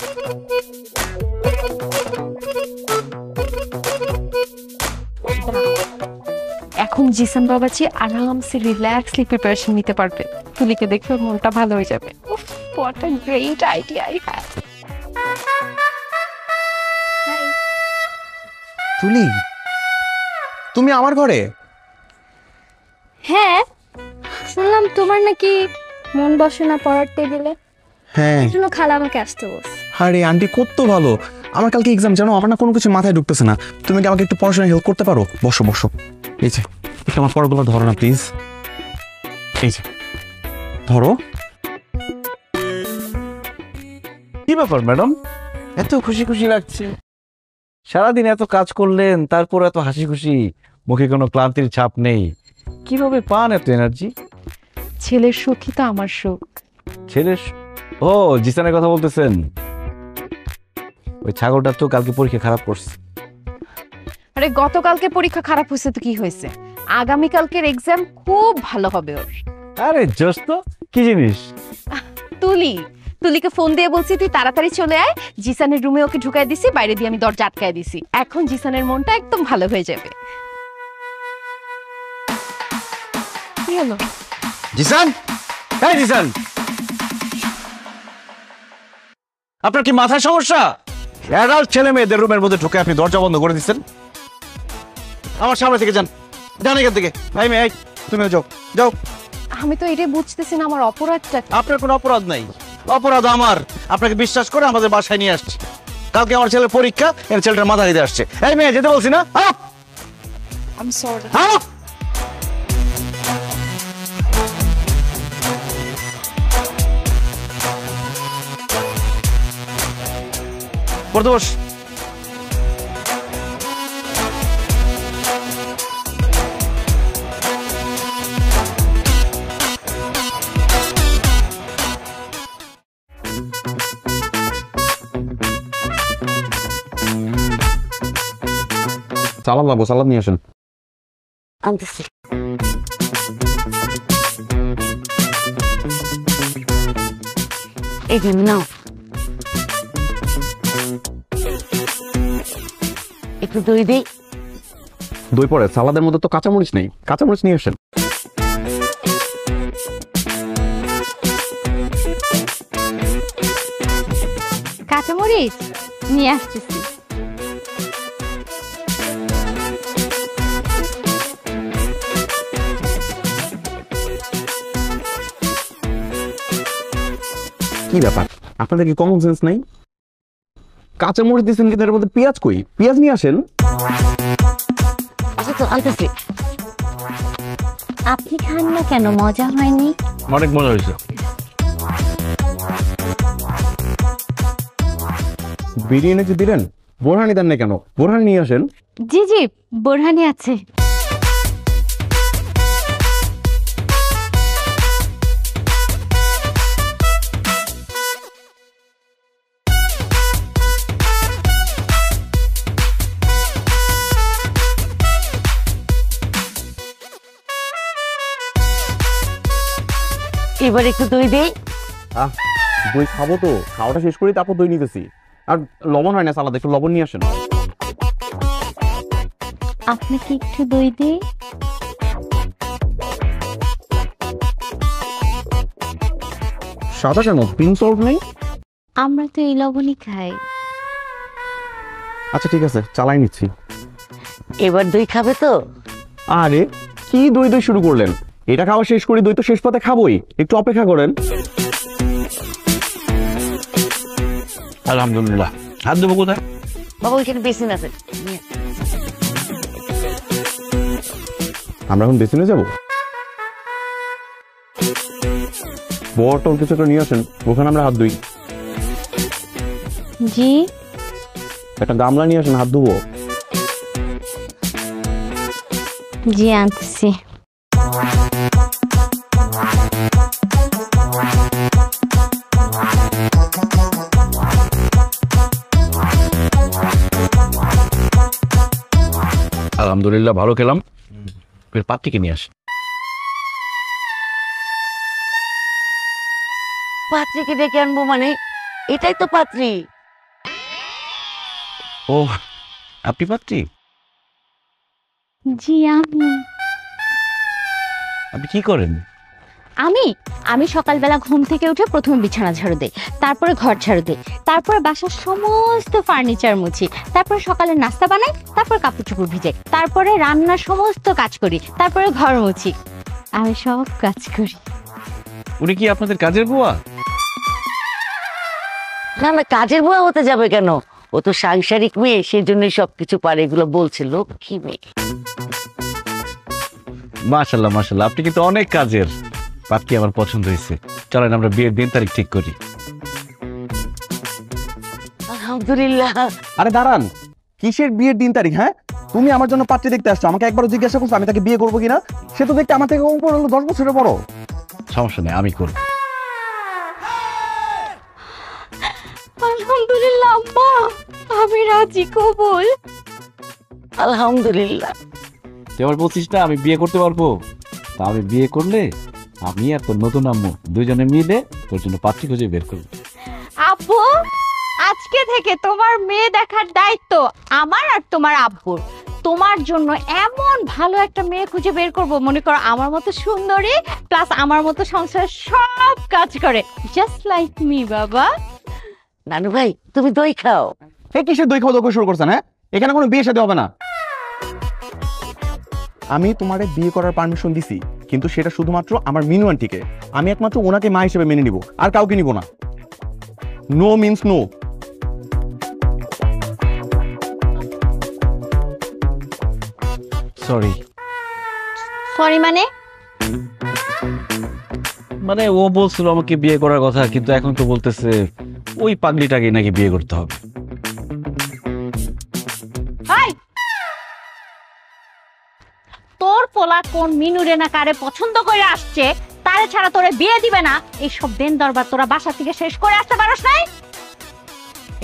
এখন জিসান বাবাজি আরামসে রিল্যাক্সলি প্রিপারেশন নিতে পারবে। তুলিকে দেখে ওর মনটা ভালো হয়ে যাবে। What a great idea I have. তুলি, তুমি আমার ঘরে? হ্যাঁ, শুনলাম তোমার নাকি মন বসে না পড়ার টেবিলে। হ্যাঁ। এজন্য খালা আমাকে আসতে বলছে। আরে আন্টি কত ভালো। আমার কালকে এক্সাম, জানো আমার না কোনো কিছু মাথায় ঢুকতেছে না। তুমি কি আমাকে একটু পড়াশোনা হেল্প করতে পারো? বসো বসো। এই যে একটু আমার পড়াগুলো ধরো না প্লিজ। এই যে ধরো। কি ব্যাপার ম্যাডাম, এত খুশি খুশি লাগছে? সারাদিন এত কাজ করলেন, তারপর এত হাসি খুশি, মুখে কোনো ক্লান্তির ছাপ নেই। কিভাবে পান এত এনার্জি? ছেলের সুখই তো আমার সুখ। ছেলের? ও, জিসানের কথা বলতেছেন? ওই ছাগলটা তো কালকে পরীক্ষা খারাপ করছে। আরে গতকালকে পরীক্ষা খারাপ হয়েছে তো কি হয়েছে? আগামীকালকের এক্সাম খুব ভালো হবে ওর। আরে জোস তো, কি জিনিস? তুলিকে ফোন দিয়ে বলছি তুই তাড়াতাড়ি চলে আয়, জিসানের রুমে ওকে ঢুকাই দিছি, বাইরে দিয়ে আমি দরজা আটকায় দিছি। এখন জিসানের মনটা একদম ভালো হয়ে যাবে। কি হলো? জিসান, এই জিসান, আপনার কি মাথায় সমস্যা? অ্যাডাল্ট ছেলে মেয়েদের রুমের মধ্যে ঢুকে আপনি দরজা বন্ধ করে দিচ্ছেন। আমার সামনে থেকে যান, যান এখান থেকে। এই মেয়ে, তুমি যাও যাও। আমি তো এটাই বুঝতেছি না আমার অপরাধটা। আপনার কোনো অপরাধ নাই, অপরাধ আমার। আপনাকে বিশ্বাস করে আমাদের বাসায় নিয়ে আসছি। কালকে আমার ছেলের পরীক্ষা, এর ছেলেটার মাথা দিতে আসছে। এই মেয়ে, যেতে বলছি না? I'm sorry. পড়তে বস। সালাদ লাগবো, সালাদ নিয়ে আসেন। আনতেছি। এই যে নাও, একটু দই দিই। দই পরে সালাদের মধ্যে তো কাঁচামরিচ নেই, কাঁচামরিচ নিয়ে আসেন। কাঁচামরিচ নিয়ে আসতেছি। কি ব্যাপার, আপনাদের কি কমন সেন্স নাই? কাঁচামরিচ দিচ্ছেন কিন্তু এর মধ্যে পেঁয়াজ কই? পেঁয়াজ নিয়ে আসেন। আচ্ছা তো আনতেছি। আপনি খান না কেন? মজা হয়নি? অনেক মজা হয়েছে। বিরিয়ানি যে দিলেন, বোরহানি দেন না কেন? বোরহানি নিয়ে আসেন। জি জি, বোরহানি আছে। এবার একটু দই দেই। দই খাবো তো, খাওয়াটা শেষ করি তারপর দই নিতেছি। আর লবণ হয় না সালাদ, একটু লবণ নিয়ে আসেন। আপনাকে একটু দই দিই। সাদা কেন? পিঙ্ক সল্ট নেই? আমরা তো এই লবণই খাই। আচ্ছা ঠিক আছে, চালাই নিচ্ছি। এবার দই খাবে তো? আরে কি দই দই শুরু করলেন? এটা খাওয়া শেষ করি, দই তো শেষ পাতে খাবোই, একটু অপেক্ষা করেন। আলহামদুলিল্লাহ। হাত দেবো কোথায়? বাবা ওইখানে বেসিন আছে। আমরা এখন বেসিনে যাবো। বটল কিছু একটা নিয়ে আসেন, ওখানে আমরা হাত ধুই। জি। একটা গামলা নিয়ে আসেন, হাত ধুবো। জি আনতেছি। আলহামদুলিল্লাহ, ভালো খেলাম। পাত্রীকে নিয়ে আসেন। পাত্রীকে ডেকে আনবো মানে? এটাই তো পাত্রী। ও, আপনি পাত্রী? জি আমি। আপনি কি করেন? আমি সকালবেলা ঘুম থেকে উঠে প্রথমে বিছানা ঝাড়ু দেই, তারপরে ঘর ঝাড়ু দেই, তারপরে বাসার সমস্ত ফার্নিচার মুছি, তারপরে সকালে নাস্তা বানাই, তারপর কাপড় চোপড় ভিজাই, তারপরে রান্নার সমস্ত কাজ করি, তারপরে ঘর মুছি। আমি সব কাজ করি। উনি কি আপনাদের কাজের বুয়া? না না, কাজের বুয়া হতে যাবে কেন? ও তো সাংসারিক মেয়ে, সেই জন্যই সবকিছু পারে। এগুলো বলছে লক্ষ্মী মেয়ে। মাশাল্লাহ মাশাল্লাহ, আপনি কিন্তু অনেক কাজের। পাত্রী আমার পছন্দ হয়েছে, চলেন আমরা বিয়ের দিন তারিখ ঠিক করি। আলহামদুলিল্লাহ। আরে দাঁড়ান, কিসের বিয়ের দিন তারিখ? হ্যাঁ, তুমি আমার জন্য পাত্রী দেখতে আসছো, আমাকে একবারও জিজ্ঞাসা করছো আমি তাকে বিয়ে করবো কিনা? সে তো দেখতে আমার থেকে কম করে হলো 10 বছরের বড়। সমস্যা নেই, আমি করব। আলহামদুলিল্লাহ আম্মা, আমি রাজি কবুল। আলহামদুলিল্লাহ। তুই আমার বলছিস না আমি বিয়ে করতে পারবো, তা আমি বিয়ে করলে আমি আর তোর নতুন আম্মু দুজনে মিলে তোর জন্য পাত্রী খুঁজে বের করবো। আপু, আজকে থেকে তোমার মেয়ে দেখার দায়িত্ব আমার আর তোমার আব্বুর। তোমার জন্য এমন ভালো একটা মেয়ে খুঁজে বের করব, মনে করো আমার মতো সুন্দরী প্লাস আমার মতো সংসারের সব কাজ করে, জাস্ট লাইক মি। বাবা নানু ভাই তুমি দই খাও। এই কিসের দই খাওয়া দাওয়া শুরু করছেন? হ্যাঁ, এখানে কোনো বিয়ে শাদী হবে না। আমি তোমারে বিয়ে করার পারমিশন দিছি, কিন্তু সেটা শুধুমাত্র আমার মিনু আন্টিকে। আমি একমাত্র ওনাকে মা হিসেবে মেনে নিব, আর কাউকে নিব না। No means no. Sorry. Sorry মানে? মানে ও বলছিল আমাকে বিয়ে করার কথা, কিন্তু এখন তো বলতেছে ওই পাগলিটাকে নাকি বিয়ে করতে হবে। তোর পোলা কোন মিনুরে না কারে পছন্দ করে আসছে, তারে ছাড়া তোরে বিয়ে দিবে না, এইসব দেন দরবার তোরা বাসা থেকে শেষ করে আসতে পারস নাই?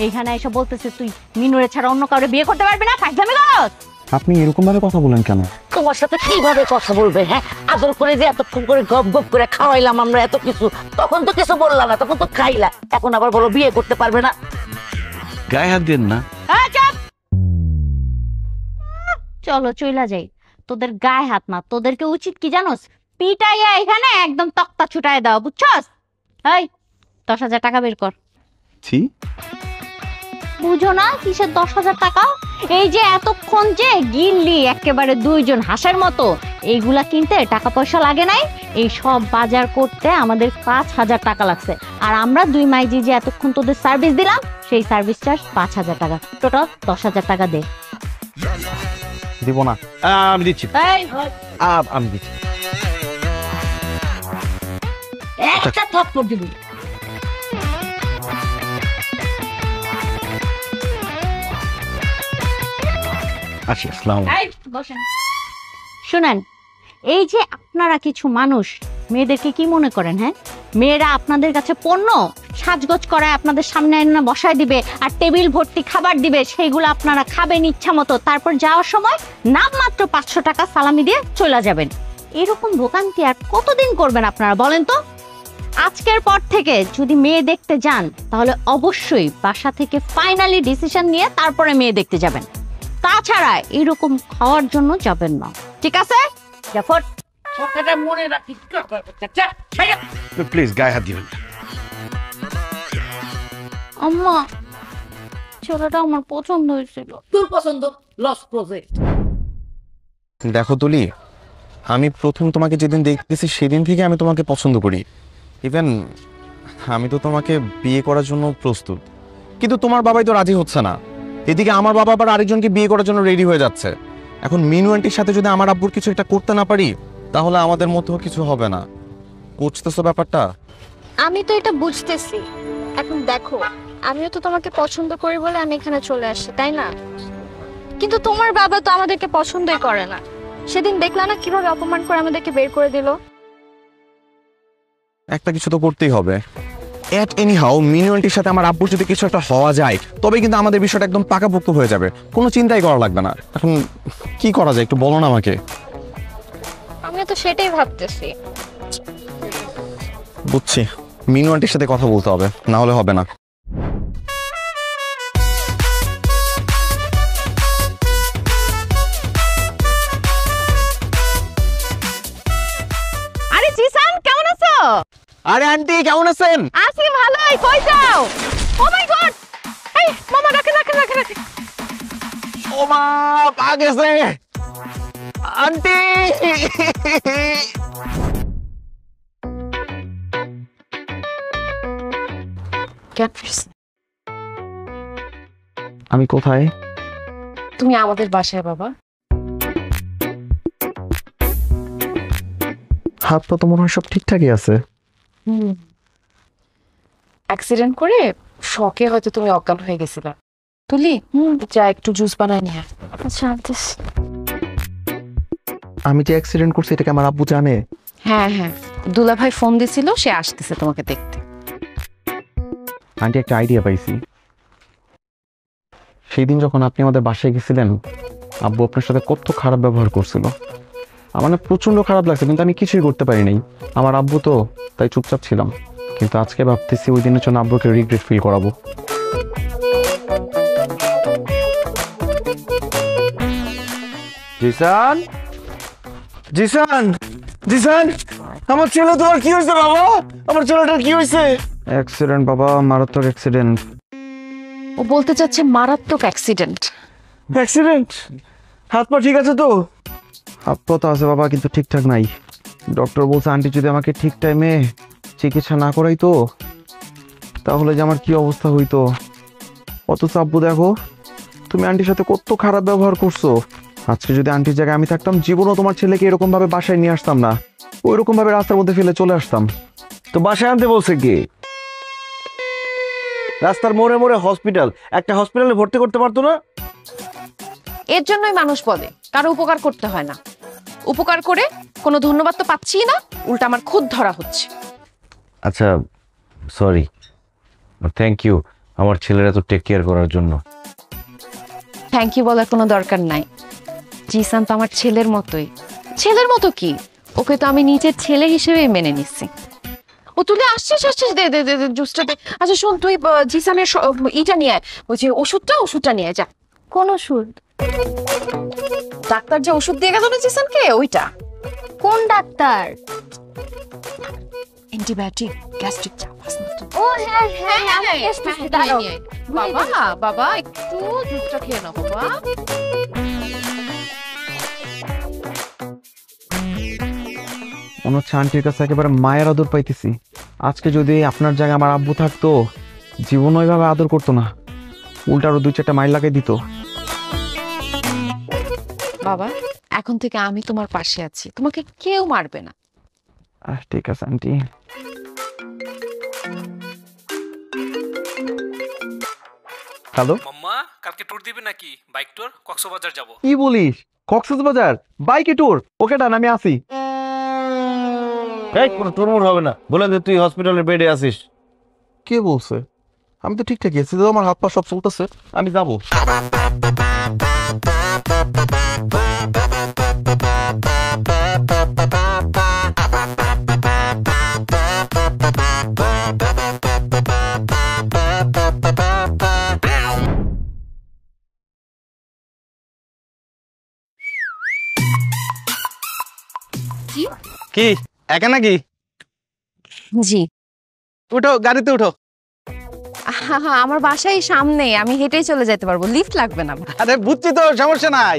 এইখানে এসে বলতেছে তুই মিনুরে ছাড়া অন্য কাউরে বিয়ে করতে পারবি না, ফাইজলামি করস? আপনি এরকম ভাবে কথা বলেন কেন? তোমার সাথে কিভাবে কথা বলবে? হ্যাঁ, আদর করে যে এতক্ষণ করে গপ গপ করে খাওয়াইলাম আমরা এত কিছু, তখন তো কিছু বললাম না, তখন তো খাইলা, এখন আবার বলো বিয়ে করতে পারবে না। গায়ে হাত দেন না। চলো চইলা যাই। তোদের গায়ে হাত না, তোদেরকে উচিত কি জানোস, পিটাইয়া এখানে একদম তক্তা ছুটাই দাও, বুঝছস? এই 10,000 টাকা বের কর। ছি, বুঝো না কিসের 10,000 টাকা? এই যে এতক্ষণ যে গিল্লি একেবারে দুইজন হাঁসের মতো, এইগুলা কিনতে টাকা পয়সা লাগে নাই, এই সব বাজার করতে আমাদের 5,000 টাকা লাগছে। আর আমরা দুই মাইজি যে এতক্ষণ তোদের সার্ভিস দিলাম, সেই সার্ভিস চার্জ 5,000 টাকা, টোটাল 10,000 টাকা দে। দিব না। আমি দিচ্ছি, আমি দিচ্ছি। একটা থাপ্পড় দিবি। আচ্ছা, আসসালামু বসেন। শুনেন, এই যে আপনারা কিছু মানুষ মেয়েদেরকে কি মনে করেন? হ্যাঁ, মেয়েরা আপনাদের কাছে পণ্য, সাজগোজ করায় আপনাদের সামনে এনে বসায় দিবে আর টেবিল ভর্তি খাবার দিবে, সেইগুলো আপনারা খাবেন ইচ্ছা মতো, তারপর যাওয়ার সময় নামমাত্র 500 টাকা সালামি দিয়ে চলে যাবেন। এরকম ভোগান্তি আর কতদিন করবেন আপনারা বলেন তো? আজকের পর থেকে যদি মেয়ে দেখতে যান, তাহলে অবশ্যই বাসা থেকে ফাইনালি ডিসিশন নিয়ে তারপরে মেয়ে দেখতে যাবেন, তাছাড়া এরকম খাওয়ার জন্য যাবেন না, ঠিক আছে? জাফর, কথাটা মনে রাখিস। প্লিজ গায়ে হাত দিবেন। আম্মা, ছেলেটা আমার পছন্দ হয়েছিল। তোর পছন্দ লস প্রজেক্ট। দেখো তুলি, আমি প্রথম তোমাকে যেদিন দেখতেছি সেদিন থেকে আমি তোমাকে পছন্দ করি। ইভেন আমি তো তোমাকে বিয়ে করার জন্য প্রস্তুত, কিন্তু তোমার বাবাই তো রাজি হচ্ছে না। এদিকে আমার বাবা আবার আরেকজনকে বিয়ে করার জন্য রেডি হয়ে যাচ্ছে। এখন মিনু আন্টির সাথে যদি আমার আব্বুর কিছু একটা করতে না পারি, তাহলে আমাদের মধ্যেও কিছু হবে না। বুঝতেছো ব্যাপারটা? আমি তো এটা বুঝতেছি। এখন দেখো, আমিও তো তোমাকে পছন্দ করি বলে আমি এখানে চলে আসছি, তাই না? কিন্তু তোমার বাবা তো আমাদেরকে পছন্দই করে না। সেদিন দেখলা না কিভাবে অপমান করে আমাদেরকে বের করে দিল। একটা কিছু তো করতেই হবে। এট এনি হাউ মিনু আন্টির সাথে আমার আব্বুর যদি কিছু একটা হওয়া যায়, তবে কিন্তু আমাদের বিষয়টা একদম পাকাপোক্ত হয়ে যাবে, কোনো চিন্তাই করা লাগবে না। এখন কি করা যায় একটু বলো না আমাকে। আমিও তো সেটাই ভাবতেছি। বুঝছি, মিনু আন্টির সাথে কথা বলতে হবে, না হলে হবে না। আরে জিসান, কেমন আছো? আরে আন্টি কেমন আছেন? আছি ভালোই, কই যাও? ও মাই গড, এই মামা ডাকে ডাকে ডাকে ডাকে। ও মা, পা গেছে আন্টি। আমি কোথায়? তুমি আমাদের বাসায় বাবা। হাত পা তো মনে হয় সব ঠিকঠাকই আছে। অ্যাক্সিডেন্ট করে শকে হয়তো তুমি অজ্ঞান হয়ে গেছিলা। তুলি, যা একটু জুস বানাই নিয়ে আয়। আচ্ছা আনতেছি। আমি যে অ্যাক্সিডেন্ট করছি এটাকে আমার আব্বু জানে? হ্যাঁ হ্যাঁ, দুলা ভাই ফোন দিছিল, সে আসতেছে তোমাকে দেখতে। আন্টি, একটা আইডিয়া পাইছি। সেই দিন যখন আপনি আমাদের বাসায় গেছিলেন, আব্বু আপনার সাথে কত খারাপ ব্যবহার করছিল, আমার না প্রচন্ড খারাপ লাগছে, কিন্তু আমি কিছুই করতে পারি নাই। আমার আব্বু তো, তাই চুপচাপ ছিলাম। কিন্তু আজকে ভাবতেছি ওই দিনের জন্য আব্বুকে রিগ্রেট ফিল করাবো। জিসান, জিসান, জিসান, আমার ছেলে তোমার কি হয়েছে বাবা? আমার ছেলেটার কি হয়েছে? অ্যাক্সিডেন্ট বাবা, মারাত্মক অ্যাক্সিডেন্ট। ও বলতে চাচ্ছে মারাত্মক অ্যাক্সিডেন্ট। অ্যাক্সিডেন্ট? হাত পা ঠিক আছে তো? হাত পা তো আছে বাবা, কিন্তু ঠিকঠাক নাই। ডক্টর বলছে আন্টি যদি আমাকে ঠিক টাইমে চিকিৎসা না করাই তো, তাহলে যে আমার কি অবস্থা হইতো। অথচ আব্বু দেখো, তুমি আন্টির সাথে কত খারাপ ব্যবহার করছো। আজকে যদি আন্টির জায়গায় আমি থাকতাম, জীবনও তোমার ছেলেকে এরকম ভাবে বাসায় নিয়ে আসতাম না, ওইরকম ভাবে রাস্তার মধ্যে ফেলে চলে আসতাম। তো বাসায় আনতে বলছে কি? রাস্তার মোড়ে মোড়ে হসপিটাল, একটা হসপিটালে ভর্তি করতে পারতো না? এর জন্যই মানুষ বলে কারো উপকার করতে হয় না। উপকার করে কোনো ধন্যবাদ তো পাচ্ছি না, উল্টা আমার খুদ ধরা হচ্ছে। আচ্ছা সরি, থ্যাংক ইউ আমার ছেলেরা তো টেক কেয়ার করার জন্য। থ্যাংক ইউ বলার কোনো দরকার নাই। জিসান তো আমার ছেলের মতোই। ছেলের মতো কি, ওকে তো আমি নিজের ছেলে হিসেবে মেনে নিচ্ছি। ও তুলে আসছিস আসছিস, দে দে দে দে জুসটা দে। আচ্ছা শোন, তুই জিসানের ইটা নিয়ে আয়, ওই যে ওষুধটা নিয়ে যা। কোন ওষুধ? ডাক্তার যে ওষুধ দিয়ে গেল না জিসানকে, ওইটা। কোন ডাক্তার? অ্যান্টিবায়োটিক, গ্যাস্ট্রিক চাপ। ও হ্যাঁ হ্যাঁ, আমি আসতেছি, দাঁড়াও। বাবা বাবা একটু জুসটা খেয়ে নাও বাবা। মনে হচ্ছে আন্টির কাছে একেবারে মায়ের আদর পাইতেছি। আজকে যদি আপনার জায়গায় আমার আব্বু থাকতো, জীবন ওইভাবে আদর করতো না, উল্টা আরো 2-4টা মাইল লাগাই দিত। বাবা এখন থেকে আমি তোমার পাশে আছি, তোমাকে কেউ মারবে না। ঠিক আছে আন্টি। হ্যালো মাম্মা, কালকে ট্যুর দিবে নাকি? বাইক ট্যুর, কক্সবাজার যাব। কি বলিস? কক্সবাজার বাইকে ট্যুর? ওকে ডান, আমি আসি। এই কোনো টুরমুর হবে না, বলে যে তুই হসপিটালের বেডে আছিস। কে বলছে? আমি তো ঠিকঠাকই আছি, আমার হাত পা সব চলতেছে, আমি যাবো। কি একা নাকি? জি। উঠো, গাড়িতে উঠো। আমার বাসায় সামনে, আমি হেঁটেই চলে যেতে পারবো, লিফট লাগবে না। আরে বুঝছি তো, সমস্যা নাই।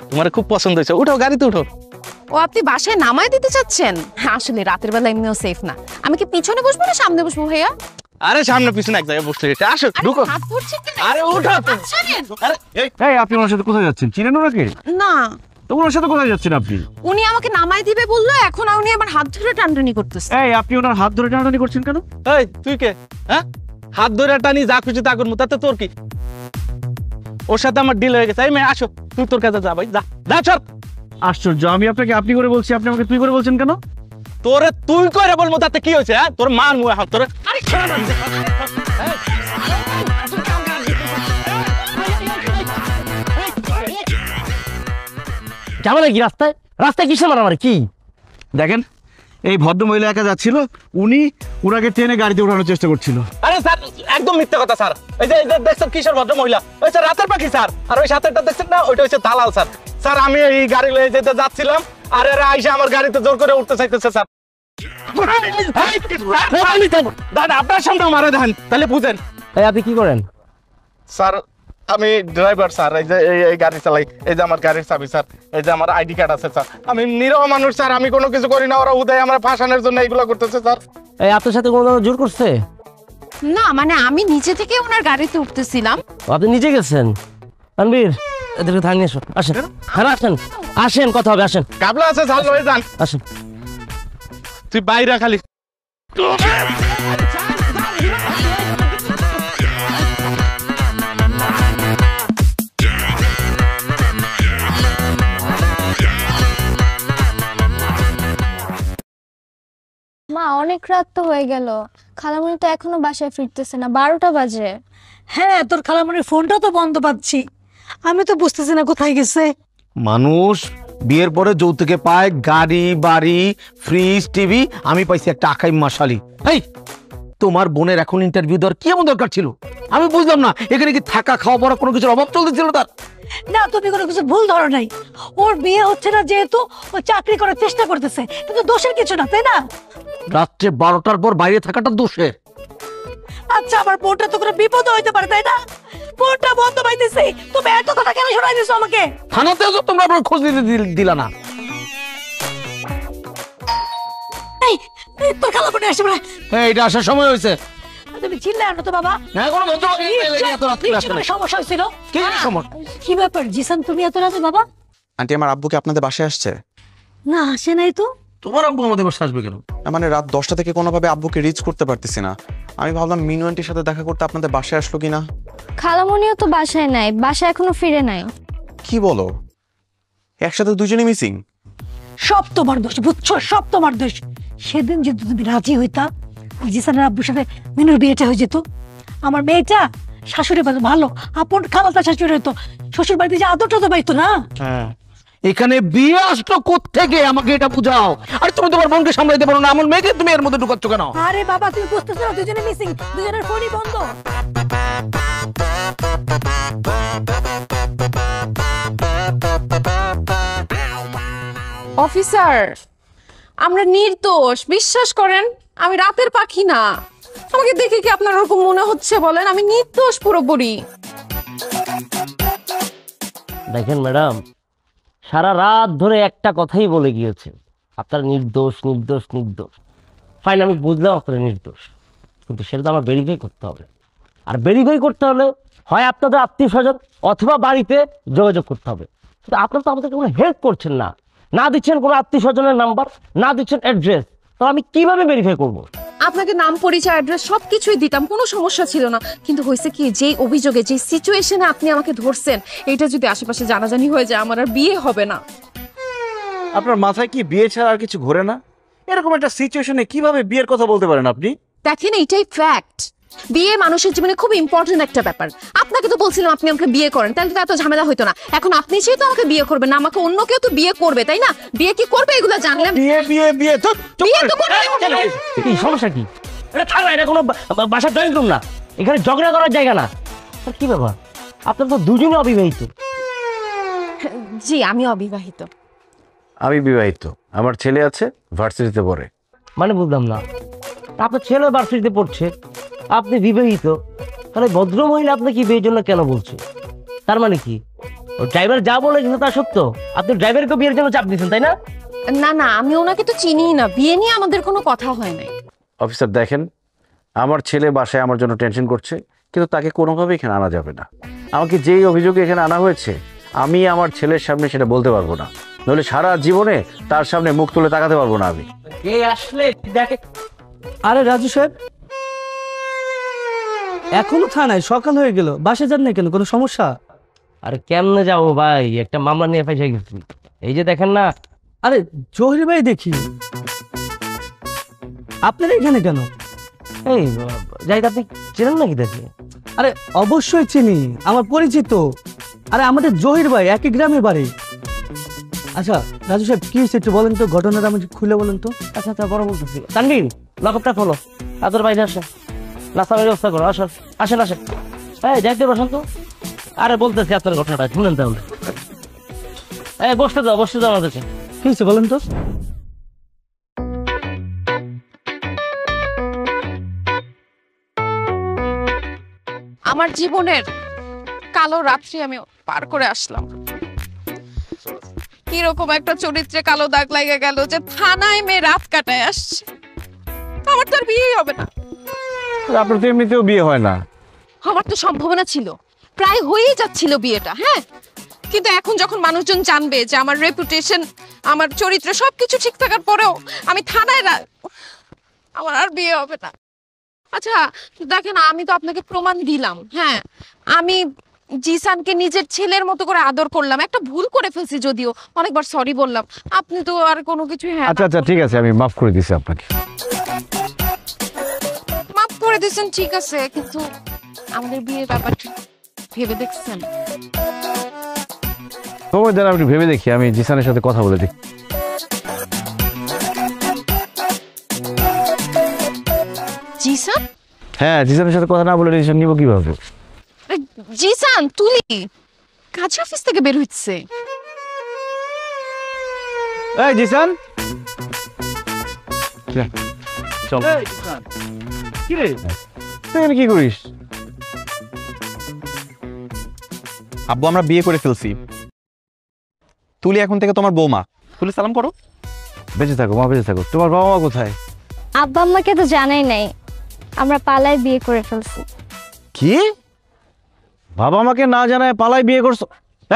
তোমার খুব পছন্দ হয়েছে, উঠো গাড়িতে উঠো। ও আপনি বাসায় নামায় দিতে চাচ্ছেন? আসলে রাতের বেলা এমনিও সেফ না। আমি কি পিছনে বসবো না সামনে বসবো ভাইয়া? আরে সামনে পিছনে এক জায়গায় বসতে গেছে, আসো ঢুকো। হাত ধরছেন কেন? আরে উঠো। আরে এই আপনি ওনার সাথে কোথায় যাচ্ছেন? চিনেন ওনাকে? না। তো ওনার সাথে কোথায় যাচ্ছেন আপনি? উনি আমাকে নামায় দিবে বললো, এখন উনি আমার হাত ধরে টানটানি করতেছে। এই আপনি ওনার হাত ধরে টানাটানি করছেন কেন? এই তুই কে? হ্যাঁ, হাত ধরে টানি যা খুশি তা করবো, তাতে তোর কি? ওর সাথে আমার ডিল হয়ে গেছে। এই মেয়ে আসো, তুই তোর কাছে যা ভাই, যা যা চল। আশ্চর্য, আমি আপনাকে আপনি করে বলছি, আপনি আমাকে তুই করে বলছেন কেন? তোরে তুই করে বলবো, তাতে কি হয়েছে? হ্যাঁ, তোর মান মুয়ে হাত তোরে। ঝামেলা কি রাস্তায়? রাস্তায় কিসে মারামারি কি? দেখেন, এই ভদ্র মহিলা একা যাচ্ছিল, উনি ওনাকে টেনে গাড়িতে ওঠানোর চেষ্টা করছিল। আরে স্যার, একদম মিথ্যা কথা স্যার। এই যে দেখছেন কিশোর ভদ্র মহিলা, ওই স্যার রাতের পাখি স্যার। আর ওই সাথেটা দেখছেন না, ওইটা হচ্ছে দালাল স্যার। স্যার আমি এই গাড়ি লয়ে যেতে যাচ্ছিলাম, আর এরা আইসা আমার গাড়িতে জোর করে উঠতে চাইতেছে স্যার। দাদা আপনার সামনে মারা দেন, তাহলে বুঝেন। আপনি কি করেন? স্যার আমি ড্রাইভার স্যার, এই যে এই গাড়ি চালাই, এই যে আমার গাড়ির চাবি স্যার, এই যে আমার আইডি কার্ড আছে স্যার। আমি নিরহ মানুষ স্যার, আমি কোনো কিছু করি না, ওরা উদয় আমরা ফাঁসানোর জন্য এইগুলো করতেছে স্যার। এই আপনার সাথে কোনো জোর করছে? না মানে আমি নিচে থেকে ওনার গাড়িতে উঠতেছিলাম। আপনি নিজে গেছেন? তানভীর, এদেরকে থানিয়ে এসো, আসেন। হ্যাঁ আসেন, আসেন, কথা হবে, আসেন। কাবলা আছে স্যার, লয়ে যান। আসেন। তুই বাইরে খালি। মা অনেক রাত তো হয়ে গেল, খালামণি তো এখনো বাসায় ফিরতেছে না, 12টা বাজে। হ্যাঁ, তোর খালামণির ফোনটা তো বন্ধ পাচ্ছি, আমি তো বুঝতেছি না কোথায় গেছে। মানুষ বিয়ের পরে যৌতুকে পায় গাড়ি বাড়ি ফ্রিজ টিভি, আমি পাইছি একটা আকাই মাশালি। এই তোমার বোনের এখন ইন্টারভিউ দেওয়ার কি এমন দরকার ছিল? আমি বুঝলাম না, এখানে কি থাকা খাওয়া পড়া কোনো কিছুর অভাব চলতেছিল তার? না, তুমি কোনো কিছু ভুল ধরো নাই। ওর বিয়ে হচ্ছে না যেহেতু ও চাকরি করার চেষ্টা করতেছে, কিন্তু দোষের কিছু না, তাই না? রাত্রে 12টার পর বাইরে থাকাটা দোষের। আচ্ছা, আমার বোনটা তো কোনো বিপদ হইতে পারে, তাই না? বোনটা বন্ধ পাইতেছে, তুমি এত কথা কেন শোনাই দিছো আমাকে? থানাতেও তো তোমরা আপনার খোঁজ দিতে দিলা না। এই তোর খালা বোন আসছে না? হ্যাঁ, এটা আসার সময় হয়েছে। তুমি চিল্লায় না তো বাবা? না, কোনো সমস্যা হয়েছিল? কি সমস্যা? কি ব্যাপার জিসান, তুমি এত রাতে বাবা? আন্টি, আমার আব্বু কি আপনাদের বাসায় আসছে? না, আসে নাই তো। তোমার আব্বু আমাদের বাসায় আসবে কেন? মানে রাত 10টা থেকে কোনোভাবে আব্বুকে রিচ করতে পারতেছি না। আমি ভাবলাম মিনু আন্টির সাথে দেখা করতে আপনাদের বাসায় আসলো কিনা। খালামণিও তো বাসায় নাই, বাসায় এখনো ফিরে নাই। কি বলো, একসাথে দুজনে মিসিং? সব তোমার দোষ, বুঝছো? সব তোমার দোষ। সেদিন যদি তুমি রাজি হইতা, জিসানের আব্বুর সাথে মিনুর বিয়েটা হয়ে যেত। আমার মেয়েটা শাশুড়ি বাড়ি ভালো, আপন খালাতা শাশুড়ি হতো, শ্বশুর বাড়িতে যে আদরটা তো পাইতো না। হ্যাঁ, এখানে বিয়ে আসলো কোত্থেকে আমাকে এটা বুঝাও। আর তুমি তোমার বোনকে সামলাইতে পারো না, আমার মেয়েকে তুমি এর মধ্যে ঢুকাচ্ছ কেন? আরে বাবা, তুমি বুঝতেছো না, দুজনে মিসিং, দুজনের ফোনই বন্ধ। অফিসার, আমরা নির্দোষ, বিশ্বাস করেন। আমি রাতের পাখি না। আমাকে দেখে কি আপনার ওরকম মনে হচ্ছে বলেন? আমি নির্দোষ পুরোপুরি। দেখেন ম্যাডাম, সারা রাত ধরে একটা কথাই বলে গিয়েছে, আপনার নির্দোষ নির্দোষ নির্দোষ। ফাইন, আমি বুঝলাম আপনার নির্দোষ, কিন্তু সেটা তো আমার ভেরিফাই করতে হবে। আর ভেরিফাই করতে হলে হয় আপনাদের আত্মীয় স্বজন অথবা বাড়িতে যোগাযোগ করতে হবে। কিন্তু আপনারা তো আমাদেরকে কোনো হেল্প করছেন না, না দিচ্ছেন কোনো আত্মীয় স্বজনের নাম্বার, না দিচ্ছেন অ্যাড্রেস। তো আমি কিভাবে ভেরিফাই করবো? আপনাকে নাম, পরিচয়, অ্যাড্রেস সবকিছুই দিতাম, কোনো সমস্যা ছিল না। কিন্তু হয়েছে কি, যেই অভিযোগে, যে সিচুয়েশনে আপনি আমাকে ধরছেন, এটা যদি আশেপাশে জানাজানি হয়ে যায়, আমার আর বিয়ে হবে না। আপনার মাথায় কি বিয়ে ছাড়া আর কিছু ঘোরে না? এরকম একটা সিচুয়েশনে কিভাবে বিয়ের কথা বলতে পারেন আপনি? দেখেন, এইটাই ফ্যাক্ট। বিয়ে মানুষের জীবনে খুব ইম্পর্টেন্ট একটা ব্যাপার। আপনাকে তো বলছিলাম আপনি আমাকে বিয়ে করেন, তাহলে তো এত ঝামেলা হইতো না। এখন আপনি যেহেতু আমাকে বিয়ে করবেন না, আমাকে অন্য কেউ তো বিয়ে করবে, তাই না? বিয়ে কি করবে এগুলো জানলাম। বিয়ে বিয়ে বিয়ে তো বিয়ে তো করবে। কি সমস্যা কি? এটা থাকবে, এটা কোনো বাসার ড্রয়িং রুম না, এখানে ঝগড়া করার জায়গা না। কি ব্যাপার, আপনারা তো দুজনে অবিবাহিত। জি, আমি অবিবাহিত। আমি বিবাহিত, আমার ছেলে আছে, ভার্সিটিতে পড়ে। মানে বুঝলাম না, আপনার ছেলে ভার্সিটিতে পড়ছে, আপনি বিবাহিত, তাহলে ভদ্র মহিলা আপনাকে বিয়ের জন্য কেন বলছে? তার মানে কি ও ড্রাইভার যা বলে কিন্তু তা সত্য? আপনি ড্রাইভারকে বিয়ের জন্য চাপ দিচ্ছেন, তাই না? না না, আমি ওনাকে তো চিনিই না, বিয়ে নিয়ে আমাদের কোনো কথা হয় নাই। অফিসার দেখেন, আমার ছেলে বাসায় আমার জন্য টেনশন করছে, কিন্তু তাকে কোনোভাবে এখানে আনা যাবে না। আমাকে যেই অভিযোগে এখানে আনা হয়েছে, আমি আমার ছেলের সামনে সেটা বলতে পারবো না, নইলে সারা জীবনে তার সামনে মুখ তুলে তাকাতে পারবো না আমি। কে আসলে দেখে? আরে রাজু সাহেব, এখনো থানায়, সকাল হয়ে গেল, বাসে যান না কেন? কোনো সমস্যা? আরে কেমনে যাবো ভাই, একটা মামলা নিয়ে ফেসে গেছি। এই যে দেখেন না। আরে জহির ভাই, দেখি আপনারা এখানে কেন? এই যাই, আপনি চেনেন নাকি দেখি? আরে অবশ্যই চিনি, আমার পরিচিত। আরে আমাদের জহির ভাই, একই গ্রামে বাড়ি। আচ্ছা রাজু সাহেব, কি হয়েছে একটু বলেন তো, ঘটনাটা আমাকে খুলে বলেন তো। আচ্ছা আচ্ছা, বড় বলতেছি। তানভীর, লকআপটা খোলো, আদর বাইরে আসে, নাস্তার ব্যবস্থা করো। আসেন আসেন আসেন, এই যাইতে বসেন তো। আরে বলতেছি আপনার ঘটনাটা শুনেন তাহলে। এই বসতে দাও, বসতে দাও আমাদেরকে। কি হয়েছে বলেন তো। আমার জীবনের কালো রাত্রি আমি পার করে আসলাম। কিরকম একটা চরিত্রে কালো দাগ লাগে গেল যে থানায় মেয়ে রাত কাটায় আসছে। আমার তো আর বিয়ে হবে না। আপনার তো এমনিতেও বিয়ে হয় না। আমার তো সম্ভাবনা ছিল, প্রায় হয়েই যাচ্ছিল বিয়েটা। হ্যাঁ, কিন্তু এখন যখন মানুষজন জানবে যে আমার রেপুটেশন, আমার চরিত্র সবকিছু ঠিক থাকার পরেও আমি থানায়, আমার আর বিয়ে হবে না। আচ্ছা দেখেন, আমি তো আপনাকে প্রমাণ দিলাম। হ্যাঁ, আমি জিসানকে নিজের ছেলের মতো করে আদর করলাম। একটা ভুল করে ফেলছি, যদিও অনেকবার সরি বললাম। আপনি তো আর কোনো কিছু। হ্যাঁ আচ্ছা আচ্ছা, ঠিক আছে, আমি মাফ করে দিছি আপনাকে। মাফ করে দিয়েছেন, ঠিক আছে, কিন্তু আমাদের বিয়ের ব্যাপারটা ভেবে দেখছেন? সময় দেন, আমি একটু ভেবে দেখি, আমি জিসানের সাথে কথা বলে দেখি। জিসান? হ্যাঁ, জিসানের সাথে কথা না বলে ডিসিশন নিব কিভাবে? জিসান তুলি কাজ অফিস থেকে বের হচ্ছে। এই জিসান, চল। কি রে তুই এখানে কি করিস? আব্বু আমরা বিয়ে করে ফেলছি, তুলি এখন থেকে তোমার বৌমা। তুলি সালাম করো। বেঁচে থাকো মা, বেঁচে থাকো। তোমার বাবা মা কোথায়? আব্বা আম্মাকে তো জানাই নাই, আমরা পালায় বিয়ে করে ফেলছি। কি? বাবা মাকে না জানায় পালায় বিয়ে করছো?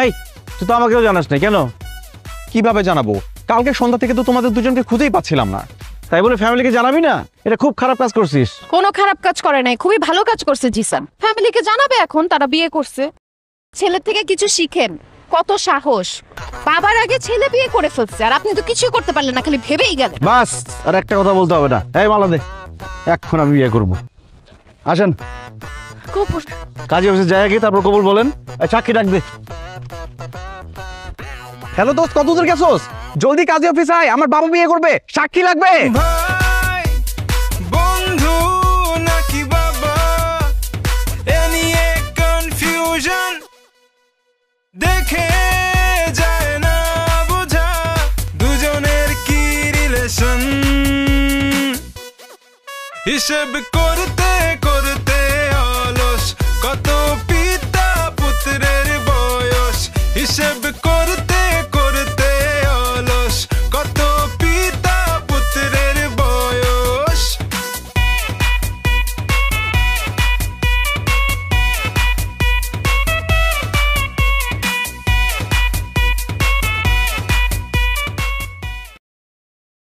এই তুই তো আমাকেও জানাস না, কেন? কিভাবে জানাবো? কালকে সন্ধ্যা থেকে তো তোমাদের দুজনকে খুঁজেই পাচ্ছিলাম না। তাই বলে ফ্যামিলিকে জানাবি না? এটা খুব খারাপ কাজ করছিস। কোনো খারাপ কাজ করে নাই, খুবই ভালো কাজ করছে জিসান। ফ্যামিলিকে জানাবে এখন তারা বিয়ে করছে। ছেলে থেকে কিছু শিখেন, কত সাহস। বাবার আগে ছেলে বিয়ে করে ফেলছে আর আপনি তো কিছুই করতে পারলেন না, খালি ভেবেই গেলেন। বাস, আর একটা কথা বলতে হবে না। এই মালা দে, এখন আমি বিয়ে করবো। আসেন কবুল। কাজী অফিসে যাই আগে, তারপর কবুল বলেন। সাক্ষী ডাক দে। হ্যালো দোস্ত, কত দূর গেছোস? জলদি কাজী অফিস আয়, আমার বাবা বিয়ে করবে, সাক্ষী লাগবে। ভাই বন্ধু নাকি বাবা, এ নিয়ে কনফিউশন, দেখে যায় না বোঝা দুজনের কি রিলেশন। হিসেব করতে করতে অলস, কত